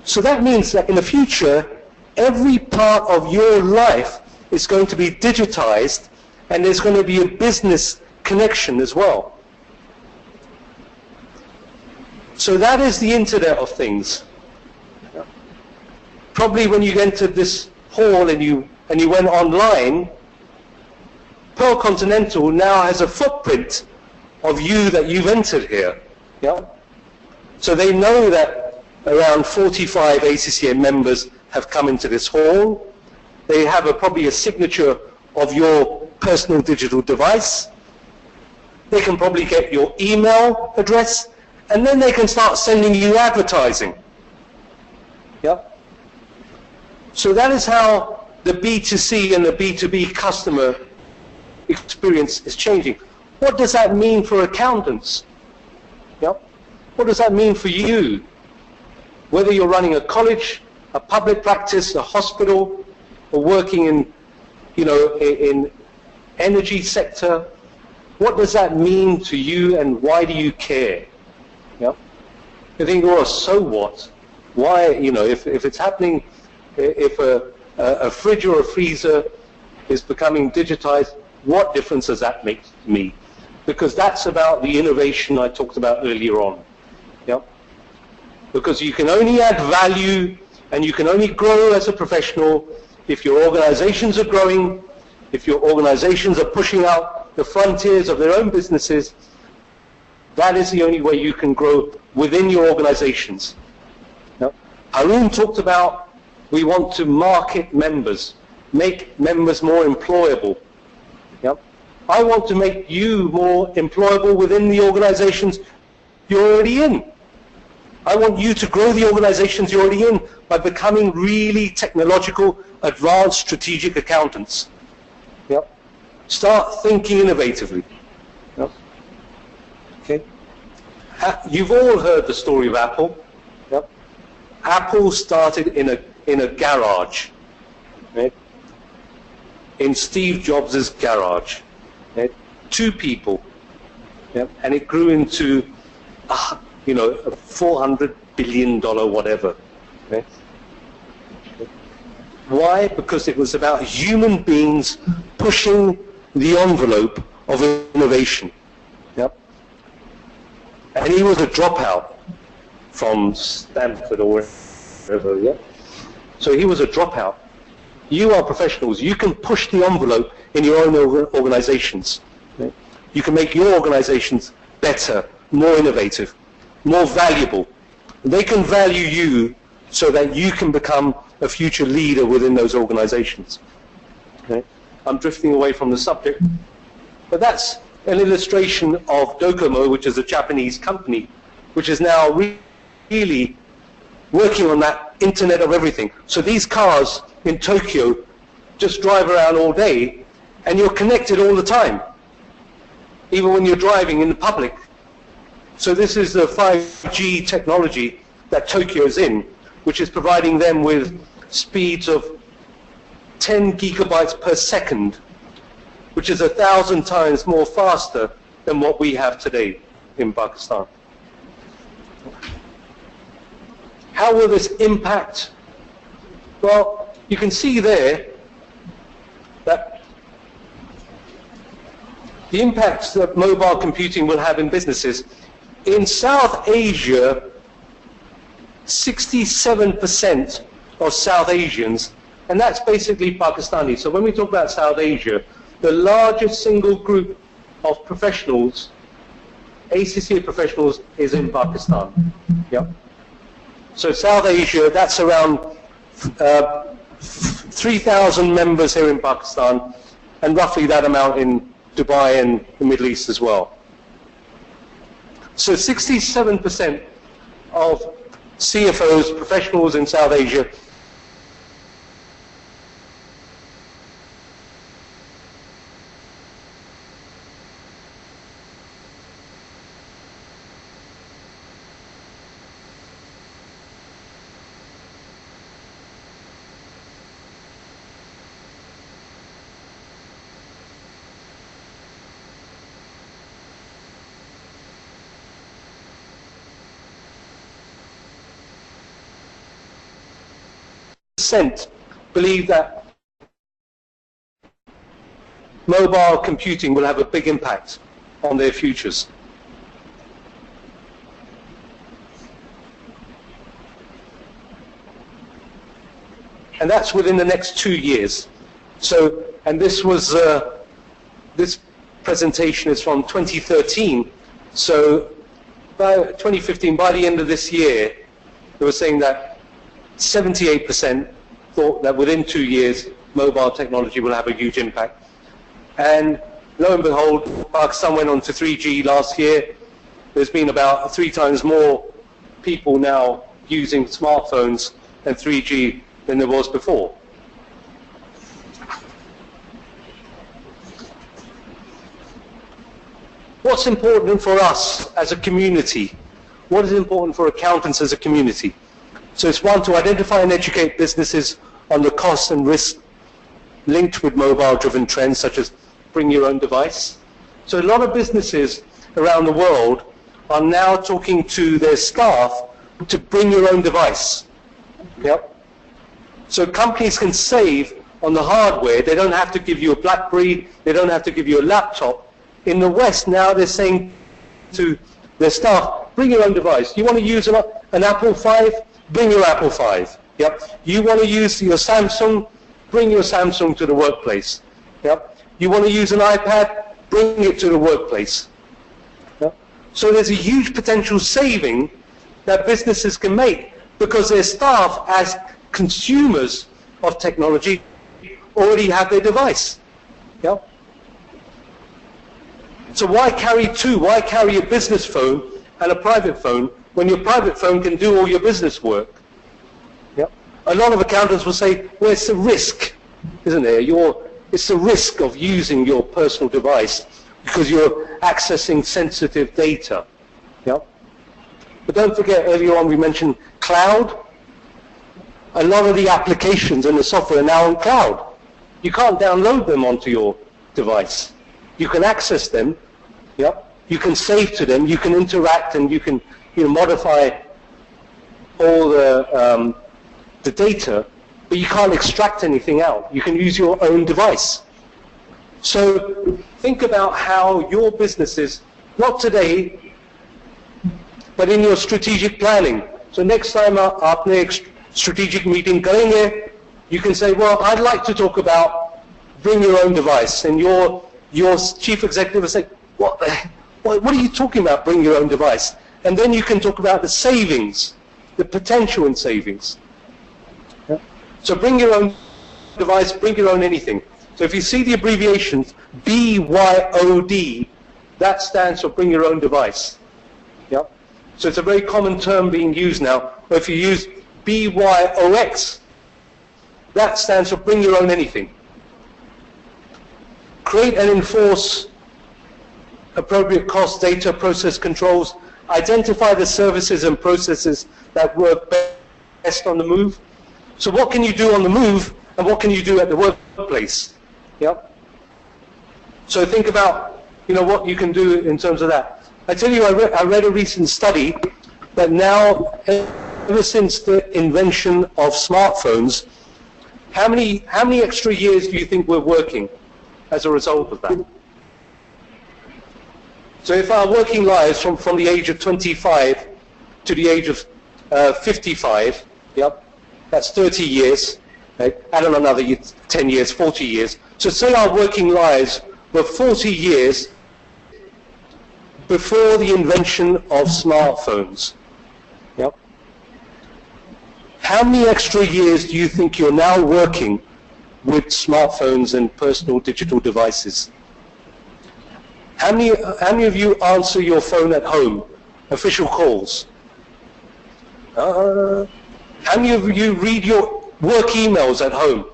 So that means that in the future, every part of your life is going to be digitized, and there's going to be a business connection as well. So that is the Internet of Things. Probably when you entered this hall and you went online, Pearl Continental now has a footprint of you that you've entered here. Yeah? So they know that around 45 ACCA members have come into this hall. They have probably a signature of your personal digital device. They can probably get your email address, and then they can start sending you advertising. Yeah? So that is how the B2C and the B2B customer experience is changing. What does that mean for accountants? Yeah? What does that mean for you? Whether you're running a college, a public practice, a hospital, or working in, in energy sector, what does that mean to you, and why do you care? Yeah? You think, oh, so what? Why, if it's happening, if a fridge or a freezer is becoming digitized, what difference does that make to me? Because that's about the innovation I talked about earlier on. Yeah? Because you can only add value and you can only grow as a professional if your organizations are growing, if your organizations are pushing out the frontiers of their own businesses. That is the only way you can grow within your organizations. Yeah? Harun talked about we want to market members, make members more employable. Yep. I want to make you more employable within the organizations you're already in. I want you to grow the organizations you're already in by becoming really technological, advanced, strategic accountants. Yep. Start thinking innovatively. Yep. Okay. You've all heard the story of Apple. Yep. Apple started in a garage. Right? In Steve Jobs' garage. Right? 2 people. Yep. And it grew into a $400 billion whatever. Right? Why? Because it was about human beings pushing the envelope of innovation. Yep. And he was a dropout from Stanford or wherever. Yeah? So he was a dropout. You are professionals. You can push the envelope in your own organizations. Right? You can make your organizations better, more innovative, more valuable. They can value you so that you can become a future leader within those organizations. Okay? I'm drifting away from the subject, but that's an illustration of Docomo, which is a Japanese company, which is now really working on that Internet of Everything. So these cars in Tokyo just drive around all day, and you're connected all the time, even when you're driving in the public. So this is the 5G technology that Tokyo is in, which is providing them with speeds of 10 gigabytes per second, which is 1,000 times more faster than what we have today in Pakistan. How will this impact? Well, you can see there that the impacts that mobile computing will have in businesses. In South Asia, 67% of South Asians, and that's basically Pakistani. So when we talk about South Asia, the largest single group of professionals, ACCA professionals, is in Pakistan. Yep. So South Asia, that's around 3,000 members here in Pakistan, and roughly that amount in Dubai and the Middle East as well. So 67% of CFOs, professionals in South Asia, believe that mobile computing will have a big impact on their futures. And that's within the next 2 years. So, and this was, this presentation is from 2013. So by 2015, by the end of this year, they were saying that 78% thought that within 2 years, mobile technology will have a huge impact. And lo and behold, Pakistan went on to 3G last year. There's been about 3 times more people now using smartphones and 3G than there was before. What's important for us as a community? What is important for accountants as a community? So it's one, to identify and educate businesses on the costs and risks linked with mobile-driven trends, such as bring your own device. So a lot of businesses around the world are now talking to their staff to bring your own device. Yep. So companies can save on the hardware. They don't have to give you a BlackBerry. They don't have to give you a laptop. In the West now, they're saying to their staff, bring your own device. You want to use an Apple 5? Bring your Apple 5. Yep. You want to use your Samsung? Bring your Samsung to the workplace. Yep. You want to use an iPad? Bring it to the workplace. Yep. So there's a huge potential saving that businesses can make because their staff, as consumers of technology, already have their device. Yep. So why carry two? Why carry a business phone and a private phone when your private phone can do all your business work? Yep. A lot of accountants will say, well, it's a risk, isn't there? It's the risk of using your personal device because you're accessing sensitive data. Yep. But don't forget, earlier on we mentioned cloud. A lot of the applications and the software are now on cloud. You can't download them onto your device. You can access them. Yep. You can save to them. You can interact, and you can modify all the data, but you can't extract anything out. You can use your own device. So think about how your businesses, not today, but in your strategic planning. So next time aapne strategic meeting karenge, you can say, well, I'd like to talk about bring your own device. And your chief executive will say, what are you talking about, bring your own device? And then you can talk about the savings, the potential in savings. Yeah. So bring your own device, bring your own anything. So if you see the abbreviations, BYOD, that stands for bring your own device. Yeah. So it's a very common term being used now. Or if you use BYOX, that stands for bring your own anything. Create and enforce appropriate cost data process controls. Identify the services and processes that work best on the move. So what can you do on the move, and what can you do at the workplace? Yep. So think about what you can do in terms of that. I tell you, I read a recent study that now, ever since the invention of smartphones, how many extra years do you think we're working as a result of that? So if our working lives from the age of 25 to the age of 55, yep, that's 30 years, right? Add on another 10 years, 40 years. So say our working lives were 40 years before the invention of smartphones. Yep. How many extra years do you think you're now working with smartphones and personal digital devices? How many of you answer your phone at home, official calls? How many of you read your work emails at home?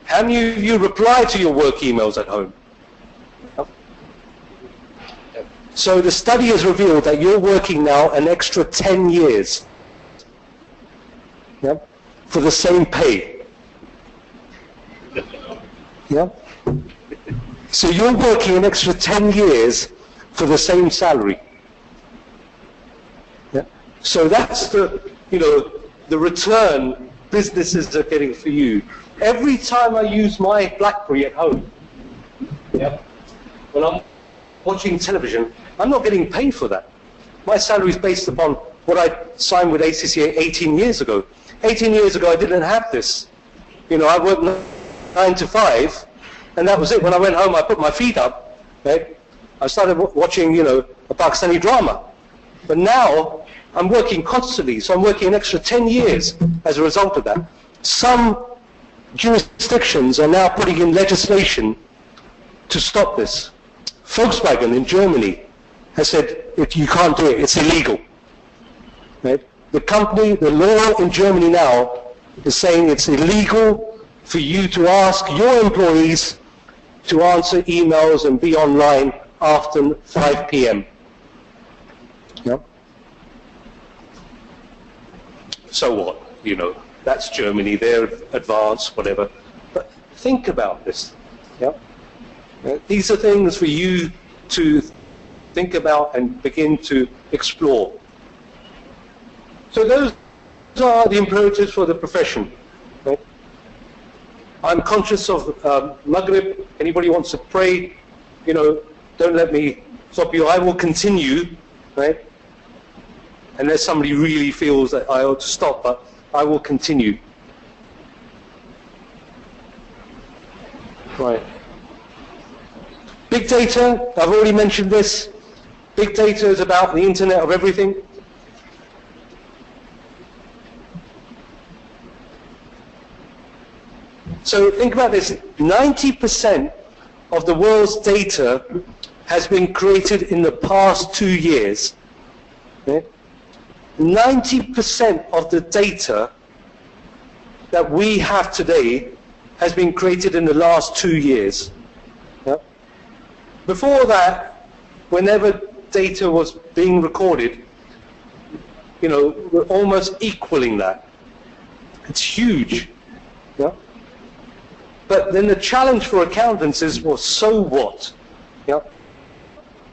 How many of you reply to your work emails at home? So the study has revealed that you're working now an extra 10 years, yeah, for the same pay. Yeah? So you're working an extra 10 years for the same salary. Yeah? So that's the, the return businesses are getting for you. Every time I use my BlackBerry at home, yeah, when I'm watching television, I'm not getting paid for that. My salary is based upon what I signed with ACCA 18 years ago. 18 years ago, I didn't have this. I worked 9 to 5, and that was it. When I went home, I put my feet up, right? I started watching, a Pakistani drama. But now, I'm working constantly, so I'm working an extra 10 years as a result of that. Some jurisdictions are now putting in legislation to stop this. Volkswagen in Germany has said, if you can't do it, it's illegal. Right? The law in Germany now is saying it's illegal for you to ask your employees to answer emails and be online after 5 p.m. Yep. So what? That's Germany, they're advanced, whatever. But think about this. Yep. These are things for you to think about and begin to explore. So those are the imperatives for the profession. Right? I'm conscious of Maghrib. Anybody wants to pray, don't let me stop you. I will continue, right? Unless somebody really feels that I ought to stop, but I will continue. Right. Big data, I've already mentioned this. Big data is about the Internet of everything. So think about this, 90% of the world's data has been created in the past 2 years. Okay? 90% of the data that we have today has been created in the last 2 years. Yeah? Before that, whenever data was being recorded, we're almost equaling that. It's huge. Yeah? But then the challenge for accountants is, well, so what? Yeah?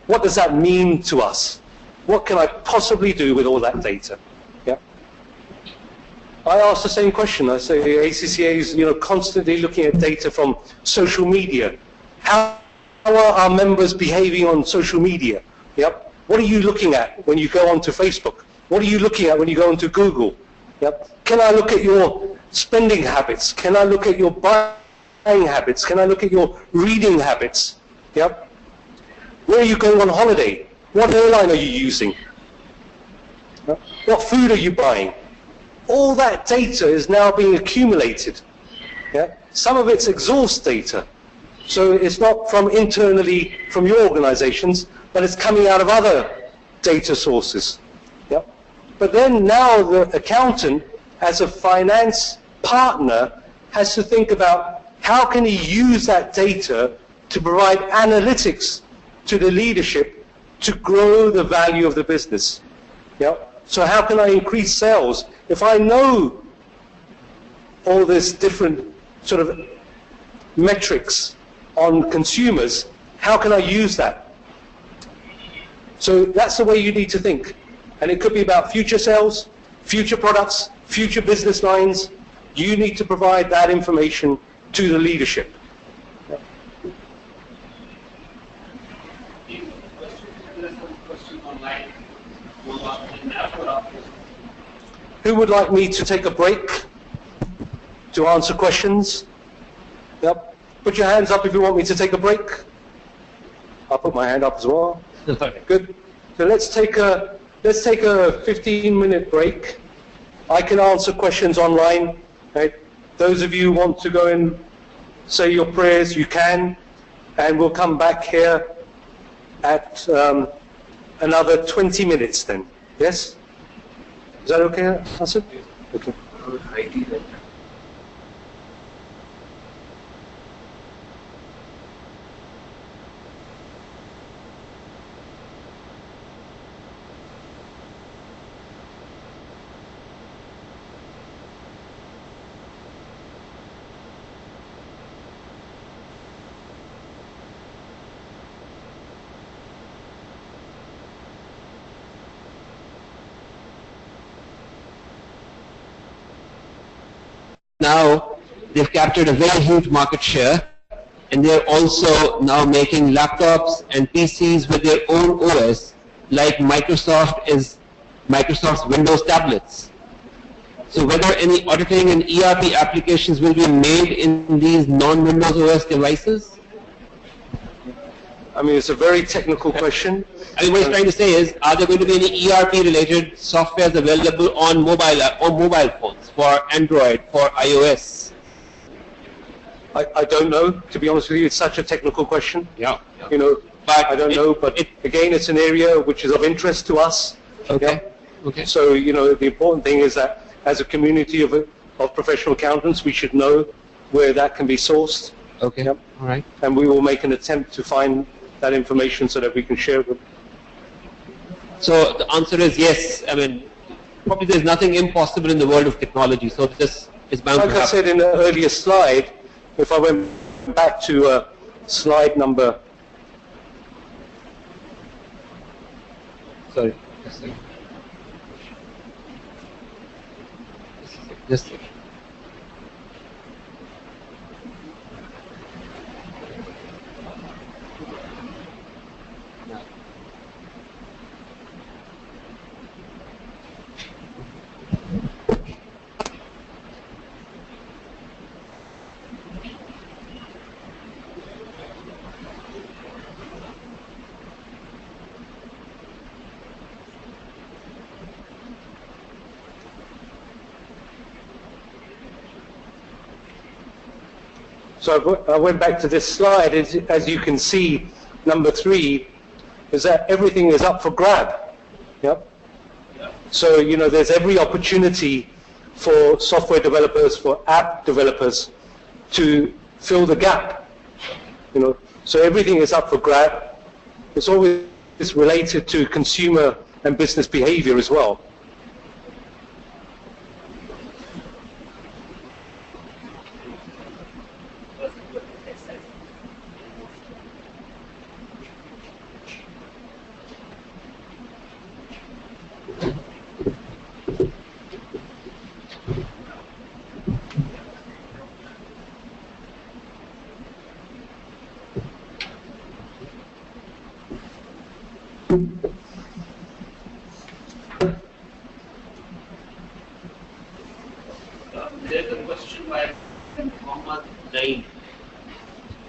What does that mean to us? What can I possibly do with all that data? Yeah? I ask the same question. I say ACCA is constantly looking at data from social media. How are our members behaving on social media? Yep. What are you looking at when you go onto Facebook? What are you looking at when you go onto Google? Yep. Can I look at your spending habits? Can I look at your buying habits? Can I look at your reading habits? Yep. Where are you going on holiday? What airline are you using? Yep. What food are you buying? All that data is now being accumulated. Yeah? Some of it's exhaust data. So it's not from internally from your organizations, but it's coming out of other data sources. Yeah? But then now the accountant, as a finance partner, has to think about how can he use that data to provide analytics to the leadership to grow the value of the business. Yeah? So how can I increase sales? If I know all this different sort of metrics on consumers, how can I use that? So that's the way you need to think. And it could be about future sales, future products, future business lines. You need to provide that information to the leadership. Who would like me to take a break to answer questions? Yep. Put your hands up if you want me to take a break. I'll put my hand up as well. Good. So let's take a 15-minute break. I can answer questions online. Right? Those of you who want to go and say your prayers, you can, and we'll come back here at another 20 minutes then. Yes? Is that okay, Hassan? Okay. Now they've captured a very huge market share, and they're also now making laptops and PCs with their own OS, like Microsoft's Windows tablets. So whether any auditing and ERP applications will be made in these non-Windows OS devices? I mean, it's a very technical question. I mean, what he's trying to say is, are there going to be any ERP-related softwares available on mobile phones for Android, for iOS? I don't know, to be honest with you. It's such a technical question. Yeah. You know, but I don't know. But again, it's an area which is of interest to us. Okay. Yeah? Okay. So you know, the important thing is that as a community of professional accountants, we should know where that can be sourced. Okay. Yep. All right. And we will make an attempt to find that information so that we can share it with. So the answer is yes. I mean, probably there's nothing impossible in the world of technology. So this is bound to happen. Like I said in the earlier slide, if I went back to slide number. Sorry. Just a second. Just a second. So I went back to this slide. As you can see, number 3 is that everything is up for grab. Yep. So you know, there's every opportunity for software developers, for app developers, to fill the gap. You know, so everything is up for grab. It's always related to consumer and business behavior as well. There's a question by Muhammad Naeem.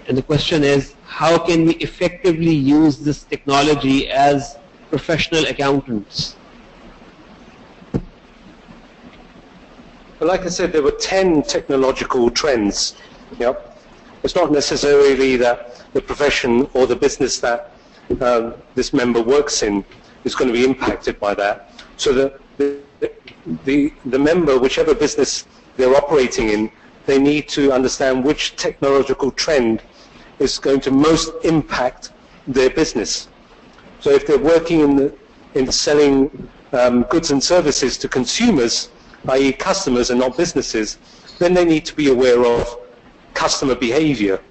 And the question is, how can we effectively use this technology as professional accountants? But like I said, there were 10 technological trends. Yep. It's not necessarily that the profession or the business that this member works in is going to be impacted by that. So the member, whichever business they're operating in, they need to understand which technological trend is going to most impact their business. So if they're working in selling goods and services to consumers, i.e. customers and not businesses, then they need to be aware of customer behavior.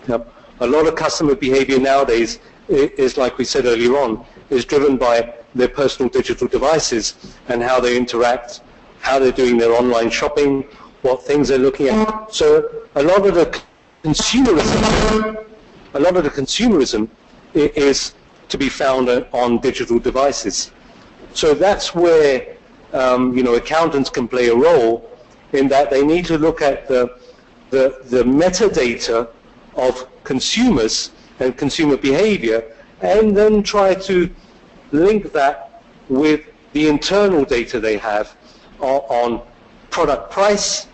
A lot of customer behavior nowadays is, like we said earlier on, is driven by their personal digital devices and how they interact, how they're doing their online shopping, what things they're looking at. So a lot of the consumerism is to be found on digital devices. So that's where accountants can play a role in that they need to look at the metadata of consumers and consumer behavior, and then try to link that with the internal data they have on product price,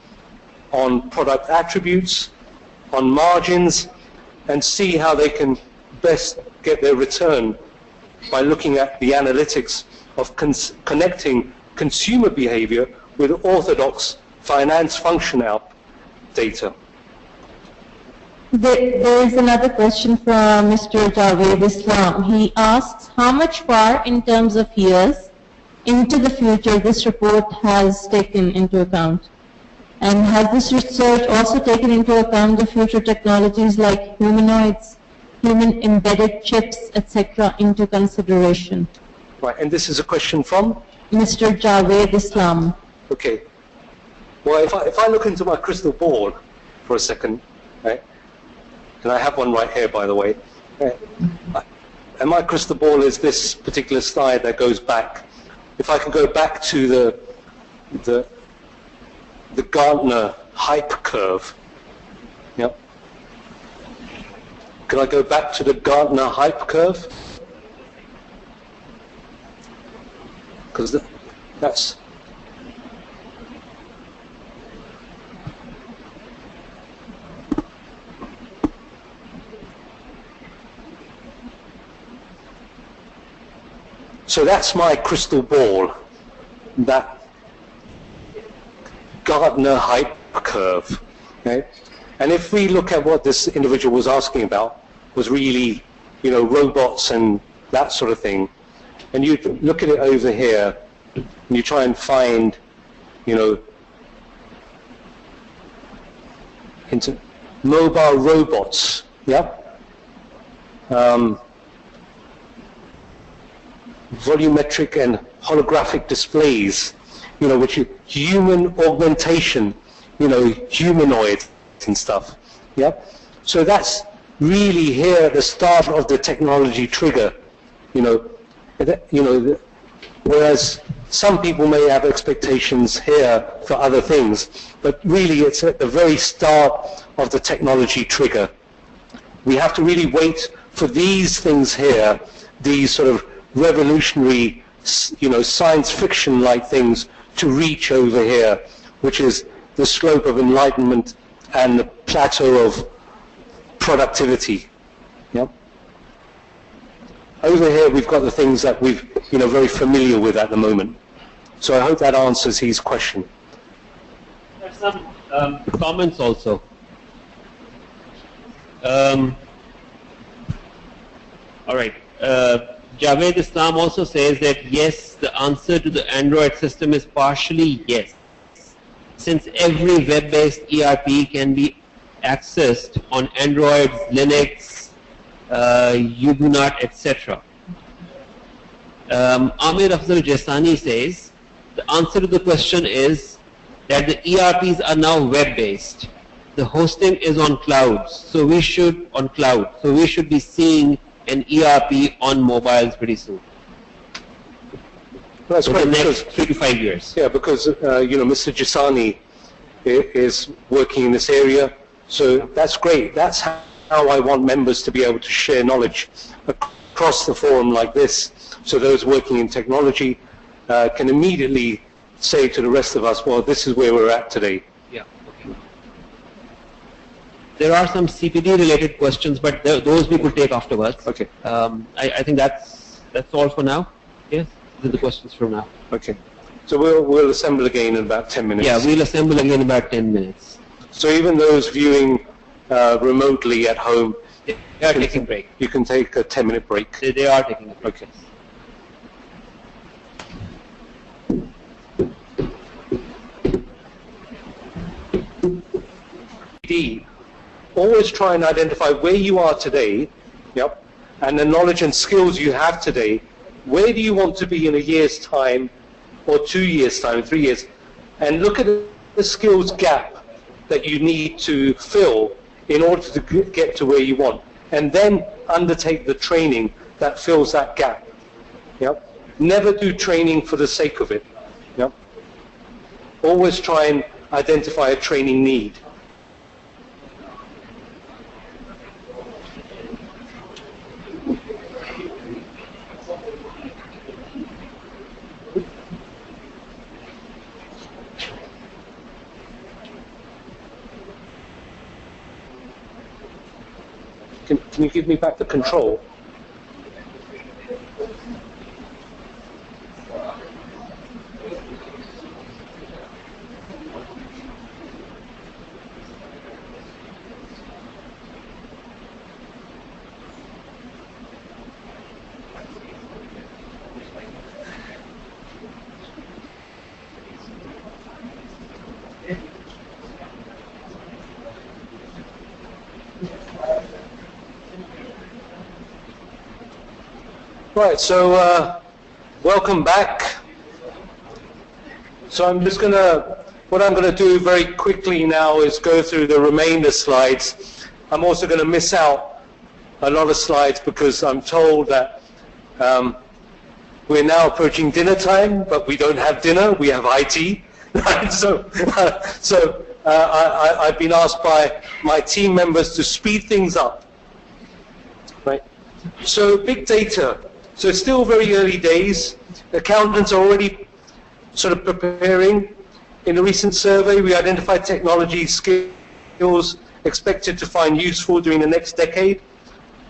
on product attributes, on margins, and see how they can best get their return by looking at the analytics of connecting consumer behavior with orthodox finance functional data. There is another question from Mr. Javed Islam. He asks, how much far in terms of years into the future this report has taken into account? And has this research also taken into account the future technologies like humanoids, human embedded chips, etc. into consideration? Right, and this is a question from? Mr. Javed Islam. Okay. Well, if I look into my crystal ball for a second, right, and I have one right here, by the way, right, and my crystal ball is this particular slide that goes back. If I can go back to the Gartner hype curve, yep. Can I go back to the Gartner hype curve? Because that's so that's my crystal ball, that Gartner hype curve. Okay? And if we look at what this individual was asking about, was really, robots and that sort of thing, and you look at it over here, and you try and find, into mobile robots, yeah? Volumetric and holographic displays, which is human augmentation, humanoids and stuff. Yeah. So that's really here at the start of the technology trigger. Whereas some people may have expectations here for other things, but really it's at the very start of the technology trigger. We have to really wait for these things here, these sort of revolutionary, science fiction-like things to reach over here, which is the slope of enlightenment and the plateau of productivity. Yep. Over here we've got the things that we've, very familiar with at the moment. So I hope that answers his question. There's some comments also. All right. Javed Islam also says that yes, the answer to the Android system is partially yes, since every web-based ERP can be accessed on Android, Linux, Ubuntu, etc. Amir Afzal Jasani says the answer to the question is that the ERPs are now web-based. The hosting is on clouds, so we should be seeing an ERP on mobiles pretty soon. Well, that's for great, the next 3 to 5 years. Yeah, because Mr. Jasani is working in this area, so that's great. That's how I want members to be able to share knowledge across the forum like this, so those working in technology can immediately say to the rest of us, well, this is where we're at today. Yeah. Okay. There are some CPD related questions, but those we could take afterwards. Okay. I think that's all for now. Yes, these are the questions for now. Okay. So we'll assemble again in about 10 minutes. Yeah, we'll assemble again in about 10 minutes. So even those viewing remotely at home, they are taking a break. You can take a 10-minute break. They are taking a break. Okay. Always try and identify where you are today, yep, and the knowledge and skills you have today. Where do you want to be in a year's time, or 2 years' time, 3 years, and look at the skills gap that you need to fill in order to get to where you want, and then undertake the training that fills that gap. Yep. Never do training for the sake of it. Yep. Always try and identify a training need. Can you give me back the control? Right, so welcome back. So I'm just what I'm gonna do very quickly now is go through the remainder slides. I'm also gonna miss out a lot of slides because I'm told that we're now approaching dinner time, but we don't have dinner, we have IT. Right? So I've been asked by my team members to speed things up. Right? So big data. So it's still very early days. Accountants are already sort of preparing. In a recent survey, we identified technology skills expected to find useful during the next decade.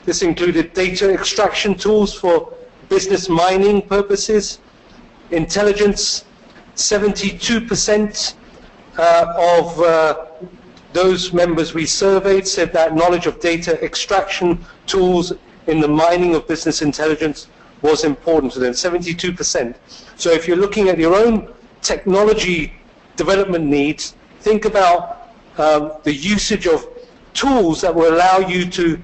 This included data extraction tools for business mining purposes, intelligence. 72% of those members we surveyed said that knowledge of data extraction tools in the mining of business intelligence was important to them, 72%. So if you're looking at your own technology development needs, think about the usage of tools that will allow you to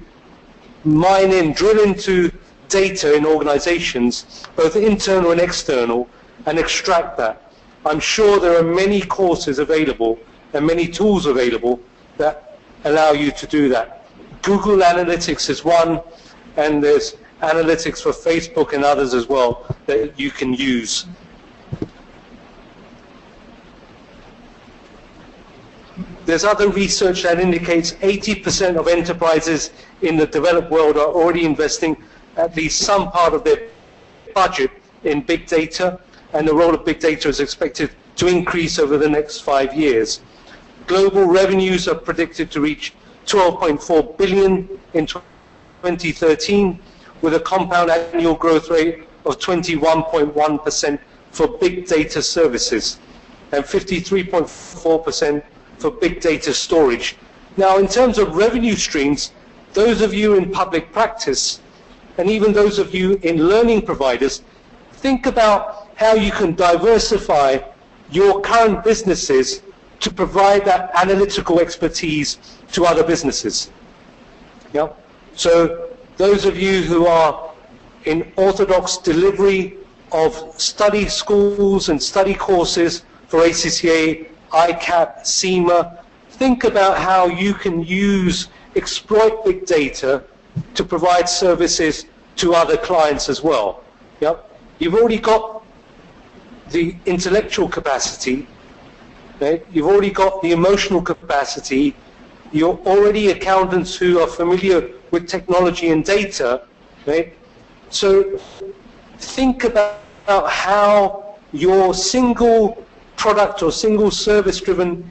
mine in, drill into data in organizations, both internal and external, and extract that. I'm sure there are many courses available and many tools available that allow you to do that. Google Analytics is one, and there's analytics for Facebook and others as well that you can use. There's other research that indicates 80% of enterprises in the developed world are already investing at least some part of their budget in big data, and the role of big data is expected to increase over the next 5 years. Global revenues are predicted to reach 12.4 billion in 2013, with a compound annual growth rate of 21.1% for big data services and 53.4% for big data storage. Now, in terms of revenue streams, those of you in public practice and even those of you in learning providers, think about how you can diversify your current businesses to provide that analytical expertise to other businesses. Yeah? So those of you who are in orthodox delivery of study schools and study courses for ACCA, ICAP, CIMA, think about how you can exploit big data to provide services to other clients as well. Yep. You've already got the intellectual capacity, right? You've already got the emotional capacity, you're already accountants who are familiar with technology and data, right? So think about how your single product or single service driven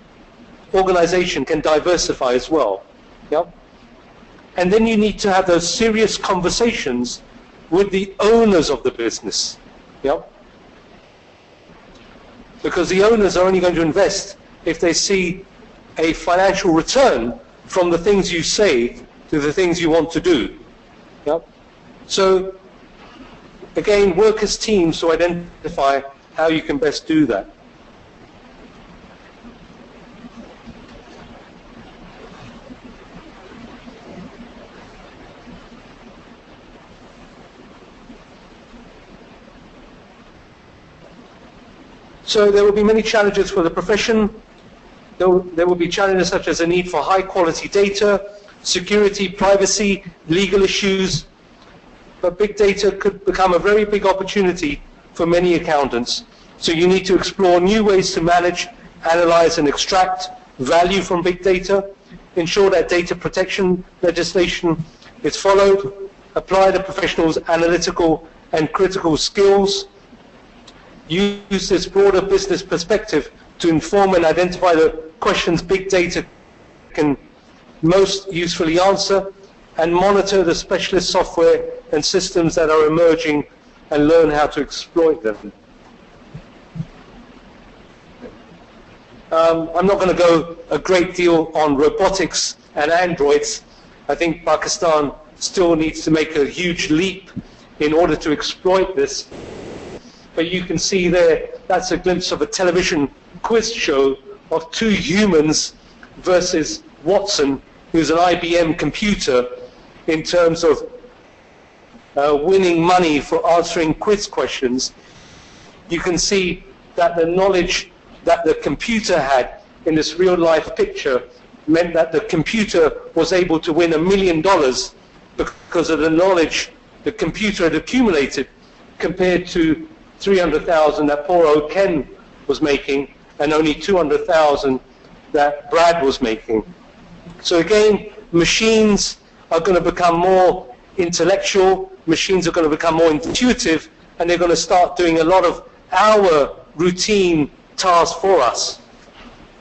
organization can diversify as well. Yep. And then you need to have those serious conversations with the owners of the business. Yep. Because the owners are only going to invest if they see a financial return from the things you say to the things you want to do. Yep. So again, work as teams to identify how you can best do that. So there will be many challenges for the profession. There will be challenges such as a need for high quality data, security, privacy, legal issues. But big data could become a very big opportunity for many accountants. So you need to explore new ways to manage, analyze and extract value from big data, ensure that data protection legislation is followed, apply the professionals' analytical and critical skills, use this broader business perspective to inform and identify the questions big data can most usefully answer, and monitor the specialist software and systems that are emerging and learn how to exploit them. I'm not going to go a great deal on robotics and androids. I think Pakistan still needs to make a huge leap in order to exploit this. But you can see there, that's a glimpse of a television quiz show of two humans versus Watson, who's an IBM computer, in terms of winning money for answering quiz questions. You can see that the knowledge that the computer had in this real-life picture meant that the computer was able to win $1 million because of the knowledge the computer had accumulated, compared to 300,000 that poor old Ken was making and only 200,000 that Brad was making. So again, machines are going to become more intellectual, machines are going to become more intuitive, and they're going to start doing a lot of our routine tasks for us,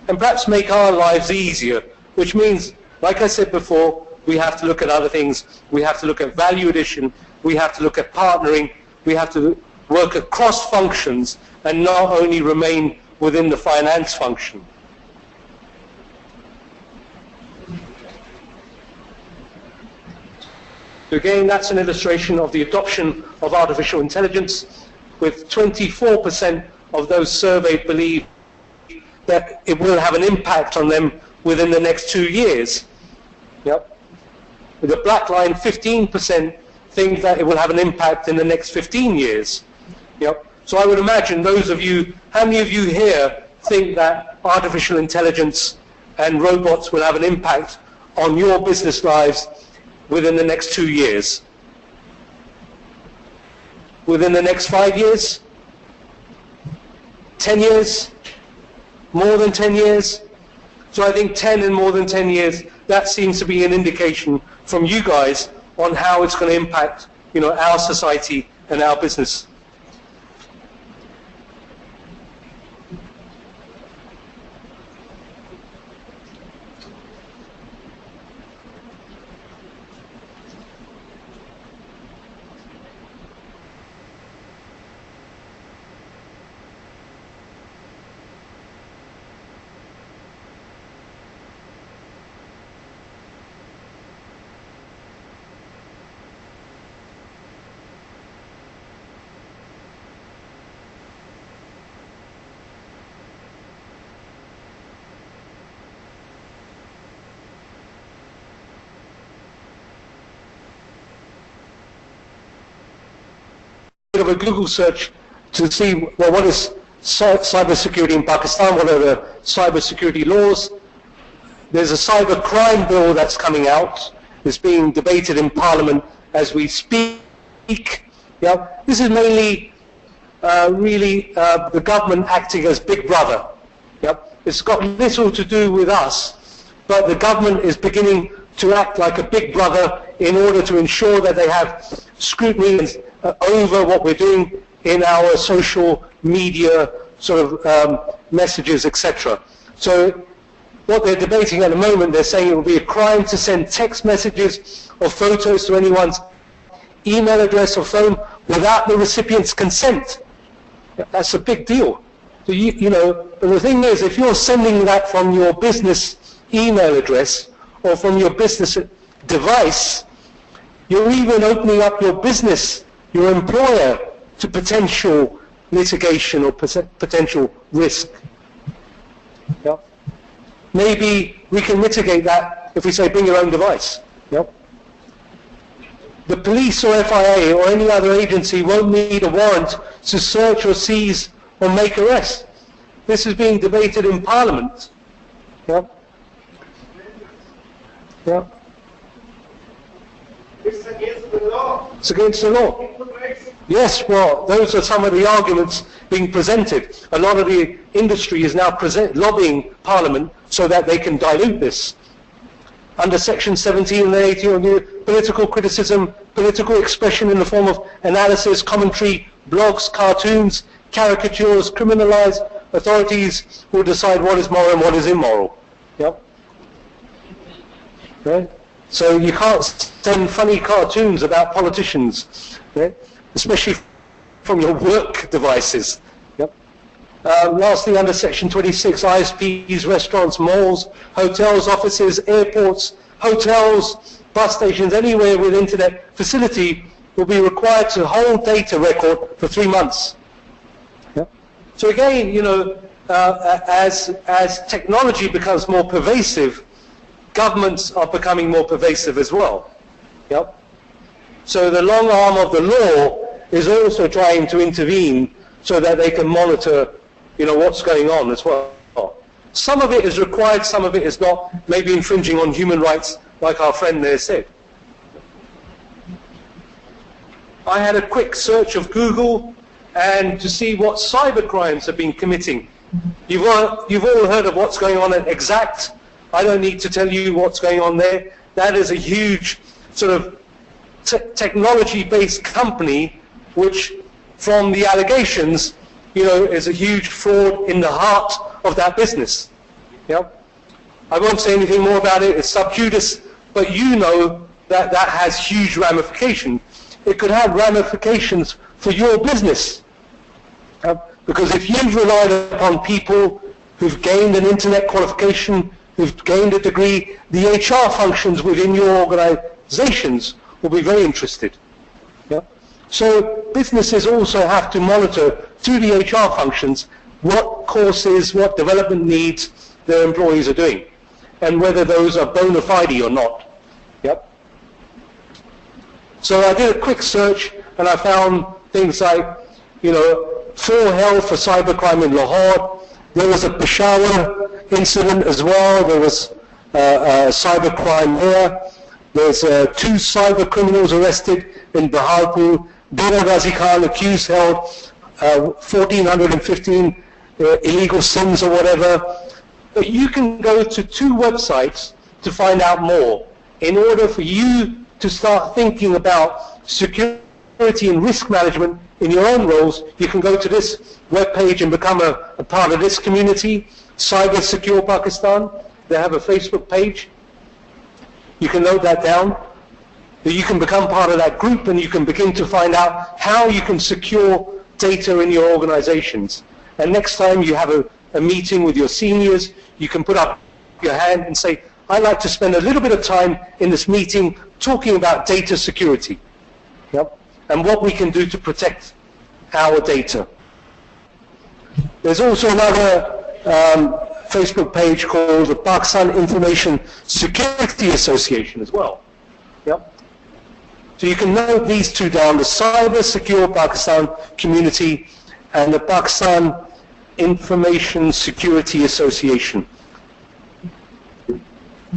and perhaps make our lives easier, which means, like I said before, we have to look at other things. We have to look at value addition, we have to look at partnering, we have to work across functions and not only remain within the finance function. Again, that's an illustration of the adoption of artificial intelligence, with 24% of those surveyed believe that it will have an impact on them within the next 2 years. Yep. With the black line, 15% think that it will have an impact in the next 15 years. Yep. So I would imagine those of you, how many of you here think that artificial intelligence and robots will have an impact on your business lives within the next 2 years? Within the next 5 years? 10 years? More than 10 years? So I think 10 and more than 10 years, that seems to be an indication from you guys on how it's going to impact, our society and our business. Of a Google search to see, well, what is cybersecurity in Pakistan, what are the cybersecurity laws. There's a cyber crime bill that's coming out. It's being debated in Parliament as we speak. Yeah, this is mainly the government acting as Big Brother. Yep. It's got little to do with us, but the government is beginning to act like a Big Brother in order to ensure that they have scrutiny over what we're doing in our social media sort of messages, etc. So what they're debating at the moment, they're saying it will be a crime to send text messages or photos to anyone's email address or phone without the recipient's consent. That's a big deal. So but the thing is, if you're sending that from your business email address or from your business device, you're even opening up your business, your employer, to potential litigation or potential risk. Yeah. Maybe we can mitigate that if we say bring your own device. Yeah. The police or FIA or any other agency won't need a warrant to search or seize or make arrests. This is being debated in Parliament. Yeah. Yeah. It's against It's against the law. Yes, well, those are some of the arguments being presented. A lot of the industry is now lobbying Parliament so that they can dilute this. Under Section 17 and 18 of the political criticism, political expression in the form of analysis, commentary, blogs, cartoons, caricatures, criminalized, authorities will decide what is moral and what is immoral. Yep. Right? So you can't send funny cartoons about politicians, right? Especially from your work devices. Yep. Lastly, under Section 26, ISPs, restaurants, malls, hotels, offices, airports, hotels, bus stations, anywhere with internet facility will be required to hold data record for 3 months. Yep. So again, you know, as technology becomes more pervasive, governments are becoming more pervasive as well. Yep. So the long arm of the law is also trying to intervene so that they can monitor, you know, what's going on as well. Some of it is required, some of it is not, maybe infringing on human rights, like our friend there said. I had a quick search of Google and to see what cyber crimes have been committing. You've all heard of what's going on at Exact. I don't need to tell you what's going on there. That is a huge sort of technology-based company which, from the allegations, you know, is a huge fraud in the heart of that business. Yep. I won't say anything more about it, it's sub judice, but you know that that has huge ramifications. It could have ramifications for your business. Because if you've relied upon people who've gained an internet qualification, who've gained a degree, the HR functions within your organizations will be very interested. Yeah? So businesses also have to monitor through the HR functions what courses, what development needs their employees are doing, and whether those are bona fide or not. Yep. So I did a quick search and I found things like, you know, 4 held for cybercrime in Lahore. There was a Peshawar incident as well. There was cybercrime there. There's 2 cyber criminals arrested in Baharpur. Dera Ghazi Khan accused held 1,415 illegal SIMs or whatever. But you can go to 2 websites to find out more. In order for you to start thinking about security and risk management in your own roles, you can go to this webpage and become a part of this community, Cyber Secure Pakistan. They have a Facebook page. You can note that down. You can become part of that group and you can begin to find out how you can secure data in your organizations. And next time you have a meeting with your seniors, you can put up your hand and say, I'd like to spend a little bit of time in this meeting talking about data security. Yep. And what we can do to protect our data. There's also another Facebook page called the Pakistan Information Security Association as well. Yep. So you can note these 2 down, the Cyber Secure Pakistan Community and the Pakistan Information Security Association.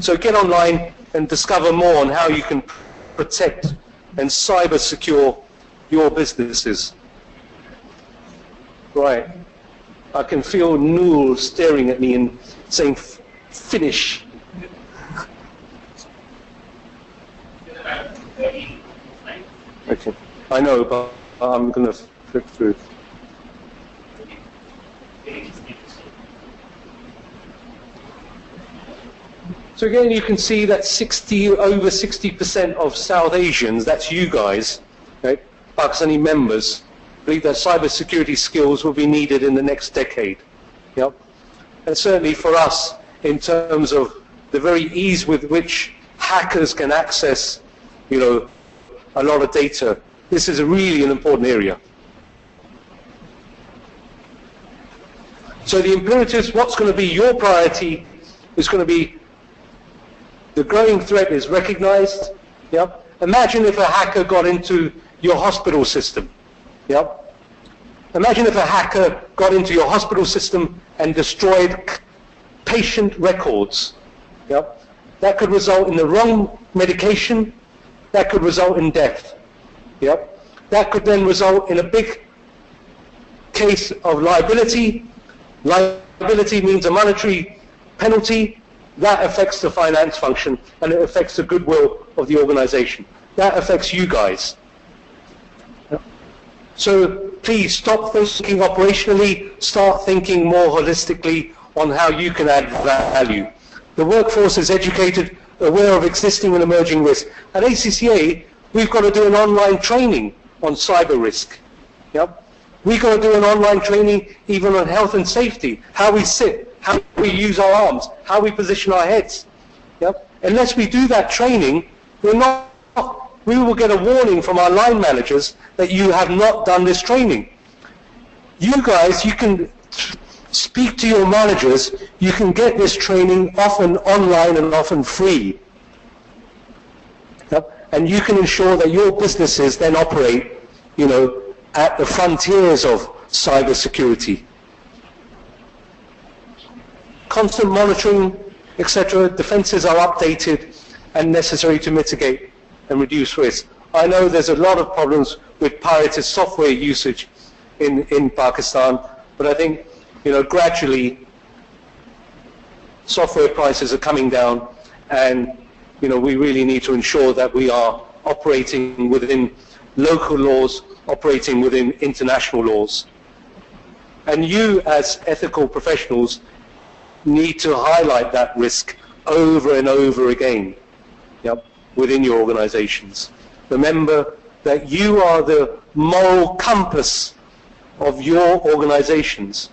So get online and discover more on how you can protect and cyber secure your businesses. Right. I can feel Noor staring at me and saying, finish. Okay. I know, but I'm going to flip through. So again, you can see that over 60% of South Asians, that's you guys, right, Pakistani members, believe that cybersecurity skills will be needed in the next decade. Yep. And certainly for us, in terms of the very ease with which hackers can access, you know, a lot of data, this is really an important area. So the imperatives, what's going to be your priority is going to be the growing threat is recognized. Yep. Imagine if a hacker got into your hospital system. Yep. Imagine if a hacker got into your hospital system and destroyed patient records. Yep. That could result in the wrong medication, that could result in death. Yep. That could then result in a big case of liability. Liability means a monetary penalty. That affects the finance function, and it affects the goodwill of the organization. That affects you guys. So please stop thinking operationally, start thinking more holistically on how you can add value. The workforce is educated, aware of existing and emerging risks. At ACCA, we've got to do an online training on cyber risk. Yep. We've got to do an online training even on health and safety, how we sit, how we use our arms, how we position our heads. Yep. Unless we do that training, we will get a warning from our line managers that you have not done this training. You guys, you can speak to your managers, you can get this training often online and often free. Yep. And you can ensure that your businesses then operate, at the frontiers of cyber security. Constant monitoring, etc. Defenses are updated and necessary to mitigate and reduce risk. I know there's a lot of problems with pirated software usage in Pakistan, but I think, gradually software prices are coming down, and, we really need to ensure that we are operating within local laws, operating within international laws. And you, as ethical professionals, need to highlight that risk over and over again, within your organizations. Remember that you are the moral compass of your organizations.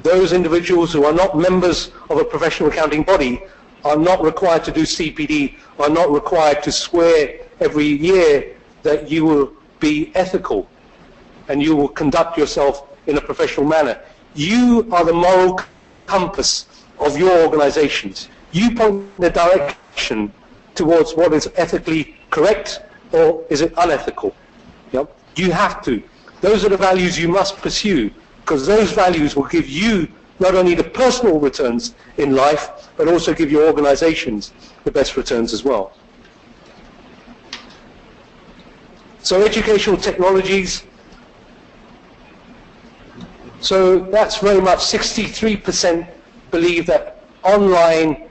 Those individuals who are not members of a professional accounting body are not required to do CPD, are not required to swear every year that you will be ethical and you will conduct yourself in a professional manner. You are the moral compass of your organizations. You point the direction towards what is ethically correct or is it unethical. You have to. Those are the values you must pursue, because those values will give you not only the personal returns in life, but also give your organizations the best returns as well. So educational technologies, so that's very much 63% believe that online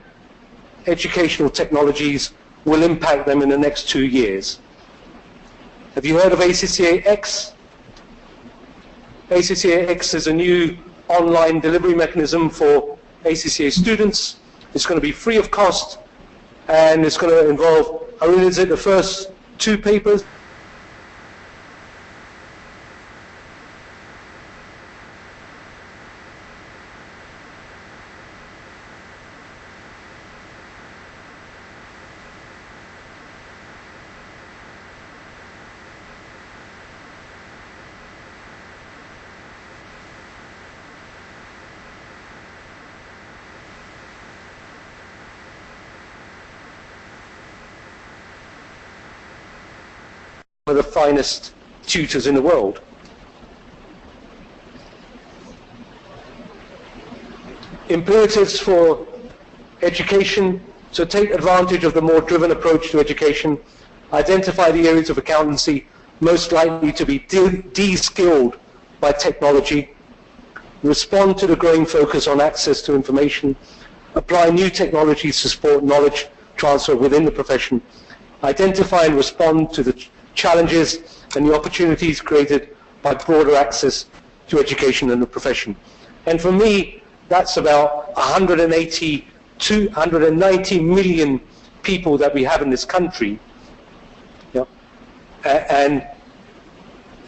educational technologies will impact them in the next 2 years. Have you heard of ACCA X? ACCA X is a new online delivery mechanism for ACCA students. It's going to be free of cost, and it's going to involve, is it the first 2 papers? One of the finest tutors in the world. Imperatives for education. So take advantage of the more driven approach to education. Identify the areas of accountancy most likely to be de-skilled by technology. Respond to the growing focus on access to information. Apply new technologies to support knowledge transfer within the profession. Identify and respond to the challenges and the opportunities created by broader access to education and the profession. And for me, that's about 190 million people that we have in this country, and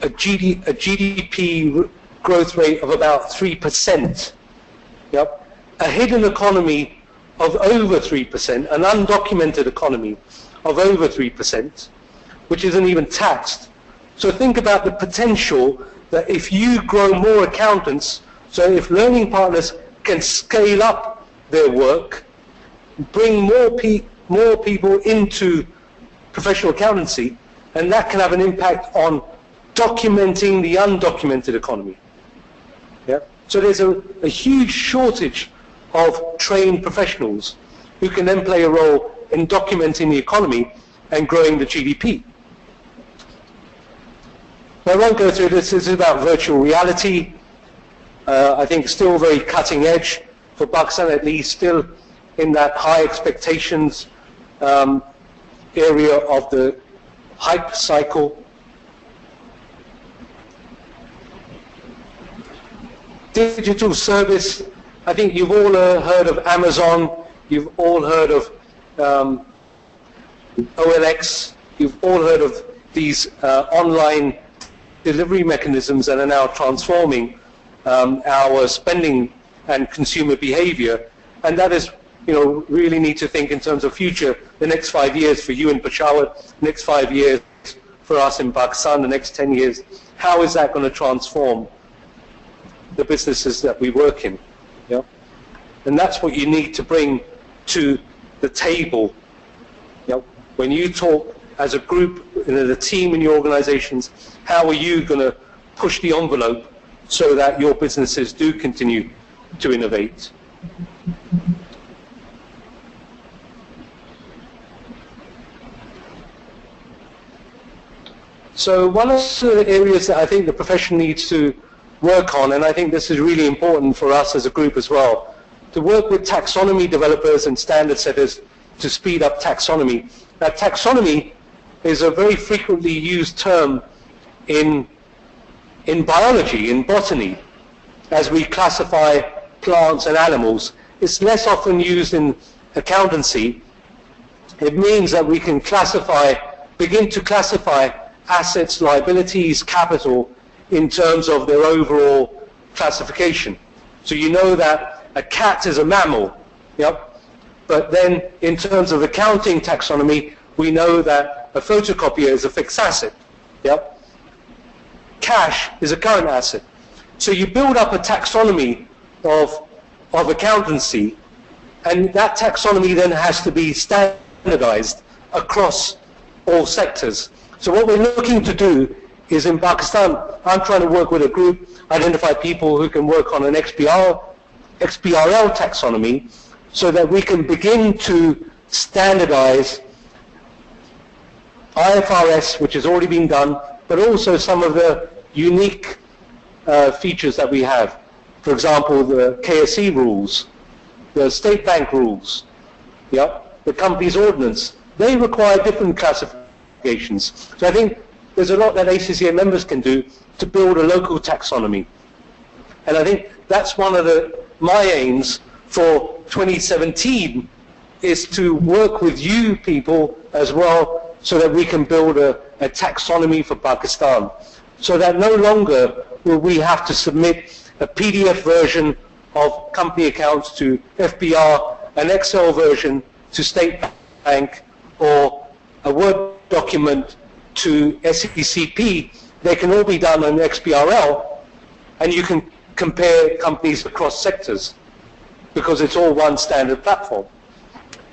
a GDP growth rate of about 3%, a hidden economy of over 3%, an undocumented economy of over 3%, which isn't even taxed. So think about the potential that if you grow more accountants, so if learning partners can scale up their work, bring more people into professional accountancy, and that can have an impact on documenting the undocumented economy. So there's a huge shortage of trained professionals who can then play a role in documenting the economy and growing the GDP. I won't go through this. This is about virtual reality. I think still very cutting edge for Pakistan, at least still in that high expectations area of the hype cycle. Digital service, I think you've all heard of Amazon, you've all heard of OLX, you've all heard of these online delivery mechanisms that are now transforming our spending and consumer behavior, and that is, really need to think in terms of future, the next 5 years for you in Peshawar, the next 5 years for us in Pakistan, the next 10 years, how is that going to transform the businesses that we work in? Yeah? And that's what you need to bring to the table. Yeah? When you talk as a group, the team in your organizations, how are you going to push the envelope so that your businesses do continue to innovate? So one of the areas that I think the profession needs to work on, and I think this is really important for us as a group as well, to work with taxonomy developers and standard setters to speed up taxonomy. Now, taxonomy is a very frequently used term in biology, in botany, as we classify plants and animals. It's less often used in accountancy. It means that we can begin to classify assets, liabilities, capital in terms of their overall classification. So you know that a cat is a mammal, yep. But then in terms of accounting taxonomy, we know that a photocopier is a fixed asset, yep. Cash is a current asset. So you build up a taxonomy of accountancy, and that taxonomy then has to be standardized across all sectors. So what we're looking to do is in Pakistan, I'm trying to work with a group, identify people who can work on an XBRL taxonomy so that we can begin to standardize IFRS, which has already been done, but also some of the unique features that we have. For example, the KSE rules, the state bank rules, the company's ordinance, they require different classifications. So I think there's a lot that ACCA members can do to build a local taxonomy. And I think that's one of my aims for 2017 is to work with you people as well so that we can build a taxonomy for Pakistan. So that no longer will we have to submit a PDF version of company accounts to FBR, an Excel version to State Bank, or a Word document to SECP. They can all be done on XBRL, and you can compare companies across sectors because it's all one standard platform.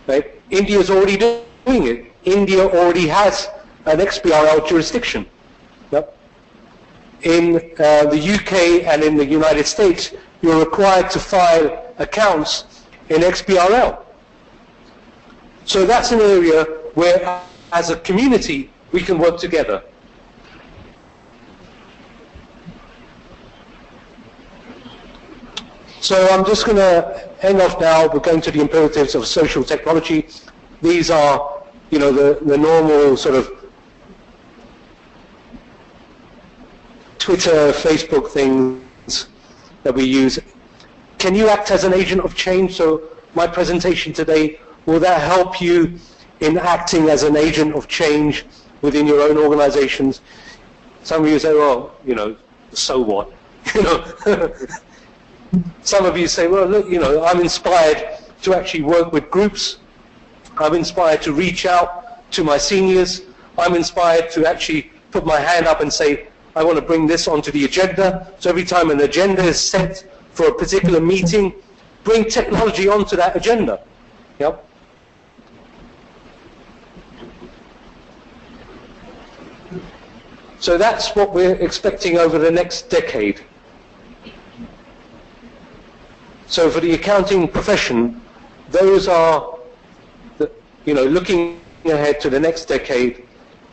Right? India's already doing it. India already has an XBRL jurisdiction. Yep. In the UK and in the United States, you're required to file accounts in XBRL. So that's an area where, as a community, we can work together. So I'm just going to end off now. We're going to the imperatives of social technology. These are, the normal sort of Twitter, Facebook things that we use. Can you act as an agent of change? So my presentation today, will that help you in acting as an agent of change within your own organizations? Some of you say, well, so what? Some of you say, well, look, I'm inspired to actually work with groups. I'm inspired to reach out to my seniors. I'm inspired to actually put my hand up and say, I want to bring this onto the agenda. So every time an agenda is set for a particular meeting, bring technology onto that agenda. Yep. So that's what we're expecting over the next decade. So for the accounting profession, those are looking ahead to the next decade,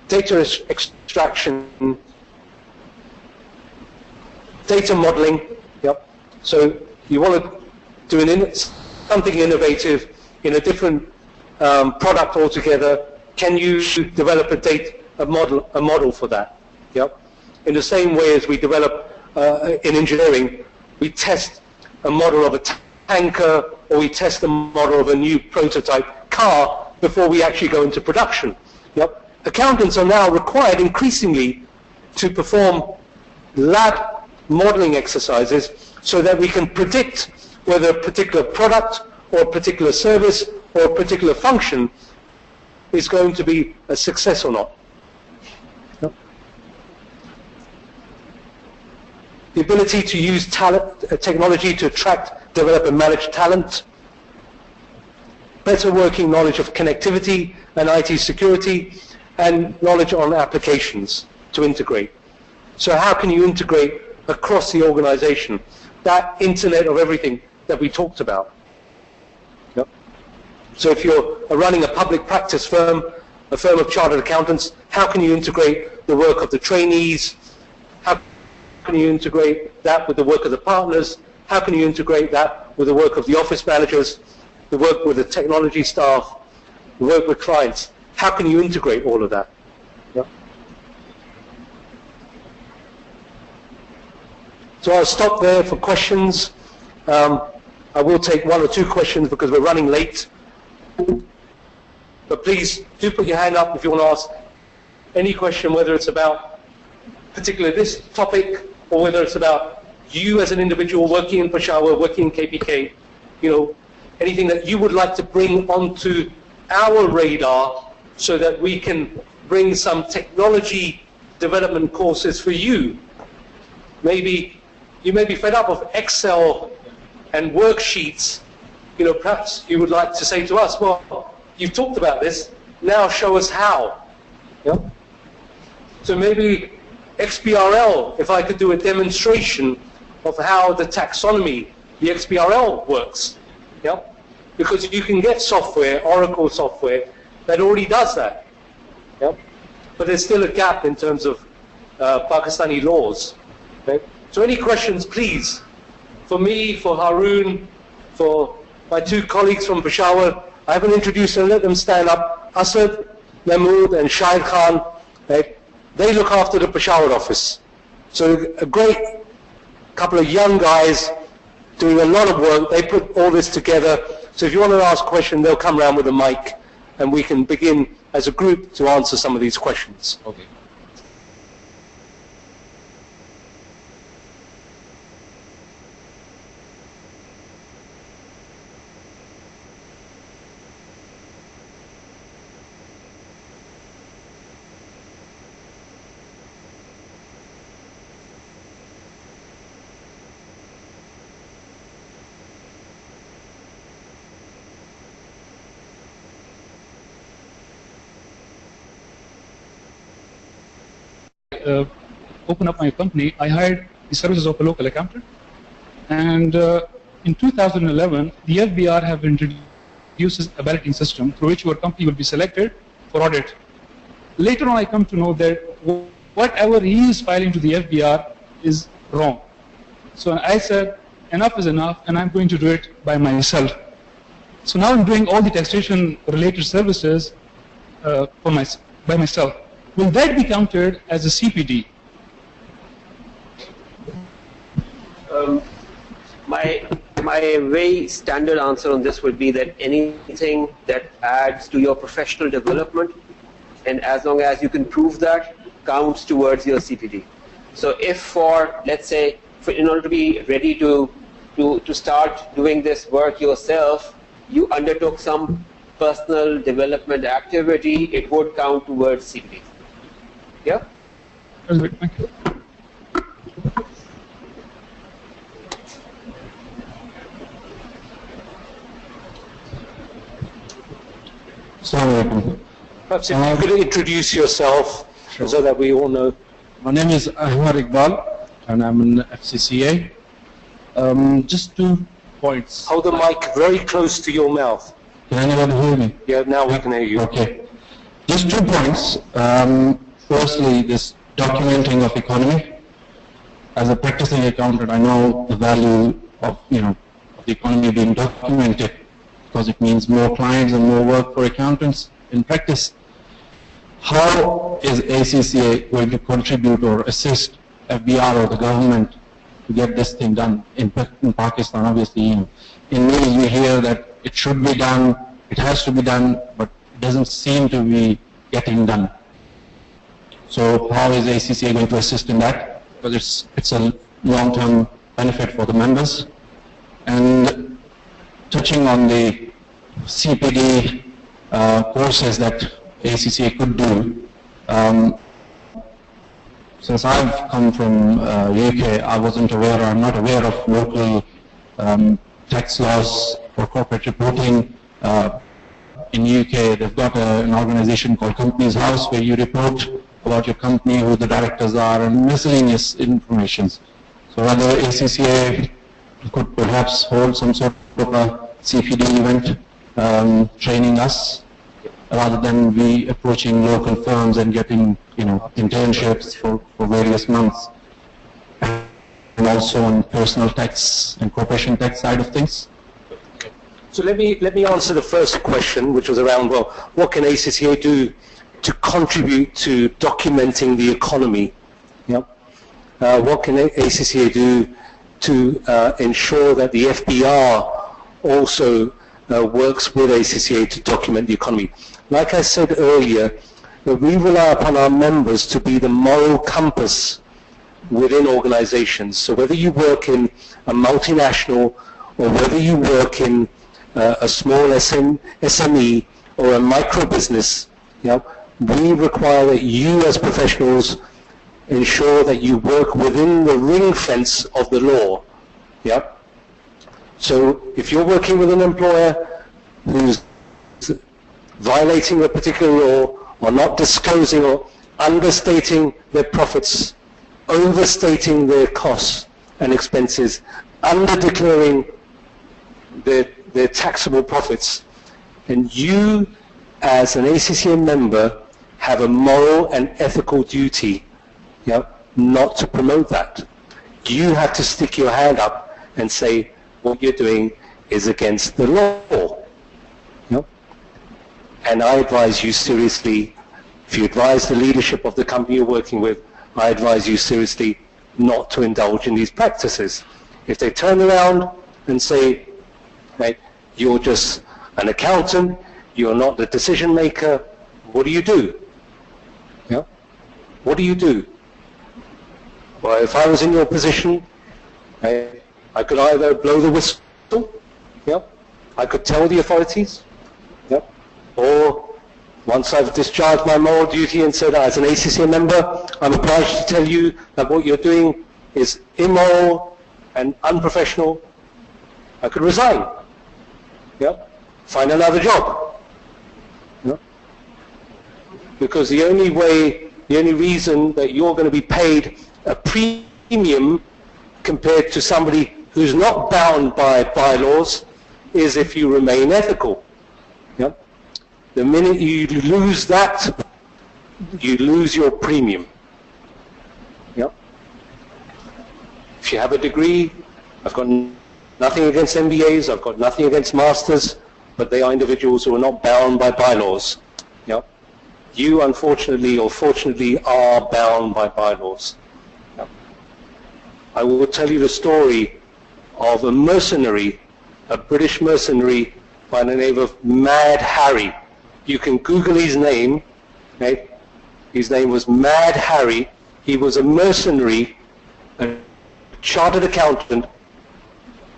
data extraction, data modeling. Yep. So you want to do something innovative in a different product altogether. Can you develop a model for that? Yep. In the same way as we develop in engineering, we test a model of a tanker, or we test a model of a new prototype car before we actually go into production. Yep. Accountants are now required increasingly to perform lab modeling exercises so that we can predict whether a particular product or a particular service or a particular function is going to be a success or not. Yep. The ability to use technology to attract, develop and manage talent, better working knowledge of connectivity and IT security, and knowledge on applications to integrate. So how can you integrate across the organization that Internet of Everything that we talked about? Yep. So if you're running a public practice firm, a firm of chartered accountants, how can you integrate the work of the trainees? How can you integrate that with the work of the partners? How can you integrate that with the work of the office managers, the work with the technology staff, the work with clients? How can you integrate all of that? Yep. So I'll stop there for questions. I will take one or two questions because we're running late. But please do put your hand up if you want to ask any question, whether it's about particularly this topic or whether it's about you as an individual working in Peshawar, working in KPK, anything that you would like to bring onto our radar so that we can bring some technology development courses for you. Maybe you may be fed up of Excel and worksheets. Perhaps you would like to say to us, well, you've talked about this, now show us how. Yeah? So maybe XBRL, if I could do a demonstration of how the taxonomy, the XBRL works. Yeah? Because you can get software, Oracle software, that already does that. Yeah? But there's still a gap in terms of Pakistani laws. Okay? So any questions, please, for me, for Haroon, for my two colleagues from Peshawar. I haven't introduced them, let them stand up. Asad, Mahmood and Shahid Khan, right? They look after the Peshawar office. So a great couple of young guys doing a lot of work. They put all this together. So if you want to ask a question, they'll come around with a mic and we can begin as a group to answer some of these questions. Okay. Open up my company, I hired the services of a local accountant, and in 2011 the FBR have introduced a balloting system through which your company will be selected for audit. Later on I come to know that whatever he is filing to the FBR is wrong. So I said enough is enough and I'm going to do it by myself. So now I'm doing all the taxation related services by myself. Will that be counted as a CPD? My very standard answer on this would be that anything that adds to your professional development, and as long as you can prove that, counts towards your CPD. So if for, let's say, in order to be ready to start doing this work yourself, you undertook some personal development activity, it would count towards CPD. Yeah? Thank you. Perhaps if you could introduce yourself so that we all know. My name is Ahmad Iqbal and I'm in FCCA. Just 2 points. Hold the mic very close to your mouth. Can anyone hear me? Yeah, now we can hear you. Okay. Just 2 points. Firstly, this documenting of economy. As a practicing accountant, I know the value of, of the economy being documented because it means more clients and more work for accountants in practice. How is ACCA going to contribute or assist FBR or the government to get this thing done in Pakistan? Obviously, in news we hear that it should be done, it has to be done, but it doesn't seem to be getting done. So how is ACCA going to assist in that? Because it's a long-term benefit for the members. And touching on the CPD courses that ACCA could do, since I've come from UK, I wasn't aware, or I'm not aware of local tax laws for corporate reporting. In UK, they've got an organization called Companies House where you report about your company, who the directors are, and miscellaneous information. So whether ACCA could perhaps hold some sort of a CPD event training us, rather than we approaching local firms and getting, internships for various months, and also on personal tax and corporation tax side of things. So let me answer the first question, which was around, well, what can ACCA do to contribute to documenting the economy? What can ACCA do to ensure that the FBR also works with ACCA to document the economy? Like I said earlier, we rely upon our members to be the moral compass within organizations. So whether you work in a multinational or whether you work in a small SME or a micro business, we require that you as professionals ensure that you work within the ring fence of the law. So if you're working with an employer who's violating a particular law or not disclosing or understating their profits, overstating their costs and expenses, under-declaring their taxable profits, and you as an ACCA member have a moral and ethical duty not to promote that. You have to stick your hand up and say what you're doing is against the law. And I advise you seriously, if you advise the leadership of the company you're working with, I advise you seriously not to indulge in these practices. If they turn around and say, you're just an accountant, you're not the decision maker, what do you do? What do you do? Well, if I was in your position, I could either blow the whistle, I could tell the authorities, or once I've discharged my moral duty and said, as an ACCA member, I'm obliged to tell you that what you're doing is immoral and unprofessional, I could resign. Find another job. Because the only reason that you're going to be paid a premium compared to somebody who's not bound by bylaws is if you remain ethical. The minute you lose that, you lose your premium. If you have a degree, I've got nothing against MBAs, I've got nothing against masters, but they are individuals who are not bound by bylaws. You, unfortunately or fortunately, are bound by bylaws. I will tell you the story of a mercenary, a British mercenary by the name of Mad Harry. You can Google his name. His name was Mad Harry. He was a mercenary, a chartered accountant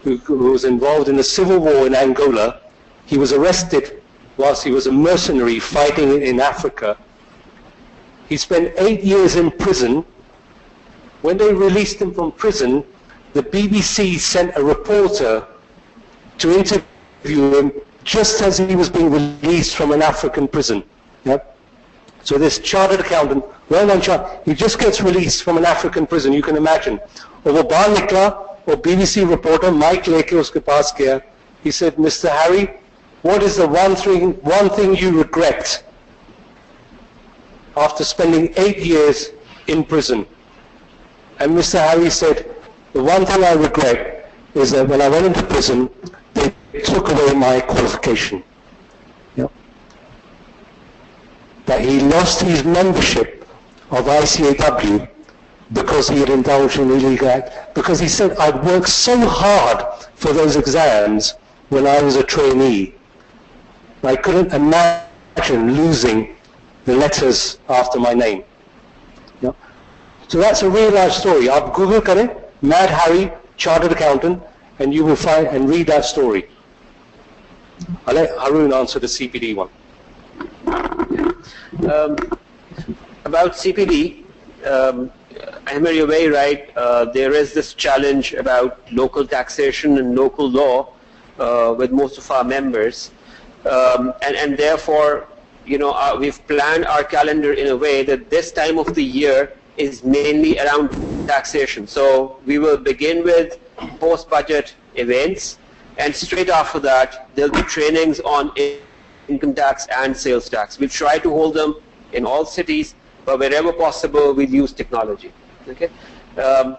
who was involved in the civil war in Angola. He was arrested whilst he was a mercenary fighting in Africa. He spent 8 years in prison. When they released him from prison, the BBC sent a reporter to interview him just as he was being released from an African prison. So this chartered accountant, well-known chartered, he just gets released from an African prison, you can imagine. और वो बाहर निकला और BBC reporter Mike लेके उसके पास गया. He said, Mr. Harry, what is the one thing you regret after spending 8 years in prison? And Mr. Harry said, the one thing I regret is that when I went into prison, they took away my qualification. Yep. That he lost his membership of ICAW because he had indulged in illegal act, because he said, I'd worked so hard for those exams when I was a trainee. I couldn't imagine losing the letters after my name. Yeah. So that's a real life story. Aap Google kare, Mad Harry, Chartered Accountant, and you will find and read that story. I'll let Haroon answer the CPD one. About CPD, Ahmed, you're very right. There is this challenge about local taxation and local law with most of our members. And therefore, you know, we've planned our calendar in a way that this time of the year is mainly around taxation. So we will begin with post-budget events, and straight after that, there'll be trainings on income tax and sales tax. We'll try to hold them in all cities, but wherever possible, we'll use technology. Okay.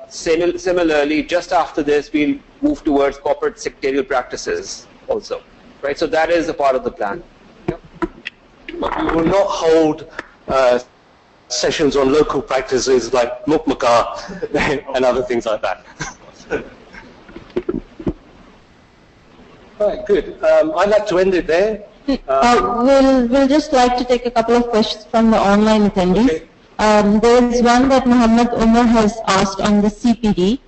Similarly, just after this, we'll move towards corporate secretarial practices also. Right, so that is a part of the plan. Yeah. But we will not hold sessions on local practices like mukmaka and other things like that. All right, good. I'd like to end it there. We'll just like to take a couple of questions from the online attendees. Okay. There is one that Muhammad Umar has asked on the CPD.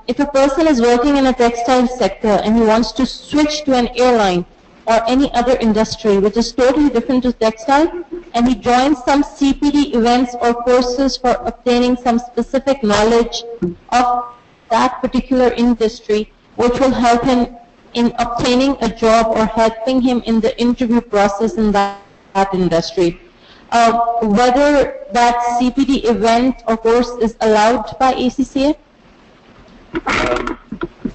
If a person is working in a textile sector and he wants to switch to an airline or any other industry which is totally different to textile, and he joins some CPD events or courses for obtaining some specific knowledge of that particular industry, which will help him in obtaining a job or helping him in the interview process in that industry. Whether that CPD event or course is allowed by ACCA?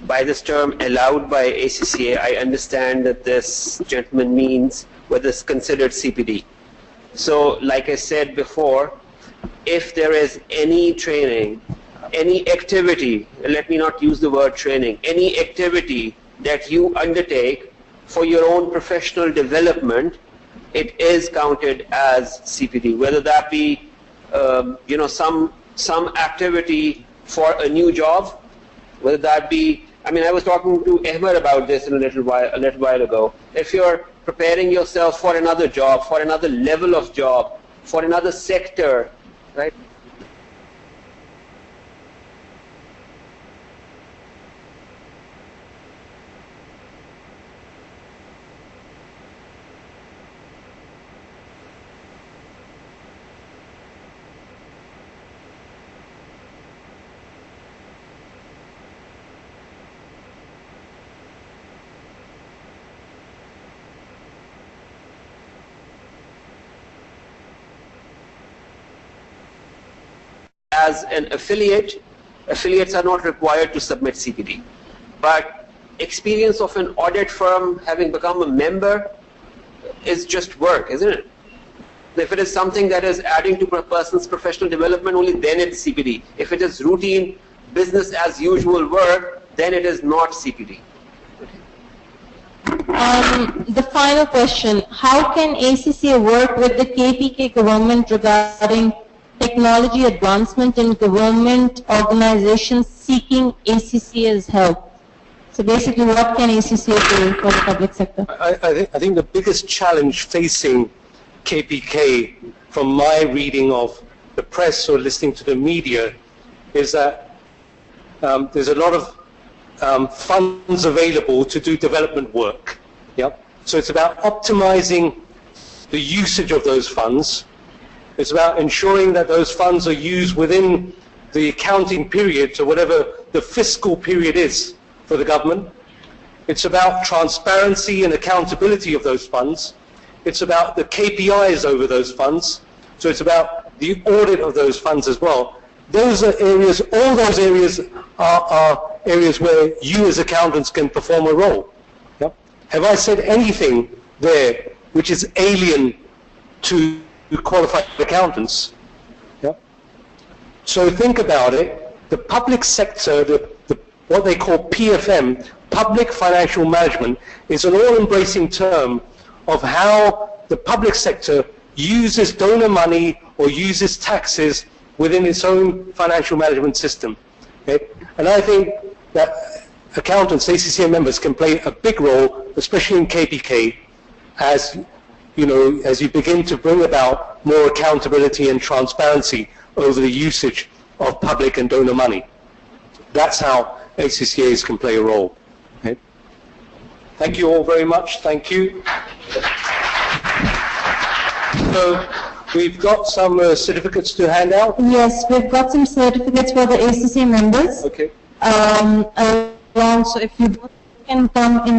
By this term allowed by ACCA, I understand that this gentleman means whether it's considered CPD. So like I said before, if there is any training, any activity, let me not use the word training, any activity that you undertake for your own professional development, it is counted as CPD, whether that be you know, some activity for a new job, whether that be, I mean, I was talking to Ahmed about this in a little while ago. If you're preparing yourself for another job, for another level of job, for another sector, right? As an affiliate, affiliates are not required to submit CPD. But experience of an audit firm having become a member is just work, isn't it? If it is something that is adding to a person's professional development, only then it's CPD. If it is routine, business as usual work, then it is not CPD. The final question, how can ACCA work with the KPK government regarding technology advancement in government organizations seeking ACCA's help? So basically, what can ACCA do for the public sector? I think the biggest challenge facing KPK, from my reading of the press or listening to the media, is that there's a lot of funds available to do development work. Yep. So it's about optimizing the usage of those funds. It's about ensuring that those funds are used within the accounting period to whatever the fiscal period is for the government. It's about transparency and accountability of those funds. It's about the KPIs over those funds. So it's about the audit of those funds as well. Those are areas, all those areas are areas where you as accountants can perform a role. Yep. Have I said anything there which is alien to qualified accountants? Yeah. So think about it. The public sector, what they call PFM, public financial management, is an all-embracing term of how the public sector uses donor money or uses taxes within its own financial management system. Okay? And I think that accountants, ACCA members, can play a big role, especially in KPK, as you begin to bring about more accountability and transparency over the usage of public and donor money. That's how ACCAs can play a role. Okay? Thank you all very much. Thank you. So we've got some certificates to hand out. Yes, we've got some certificates for the ACCA members. Okay. So if you both can come in.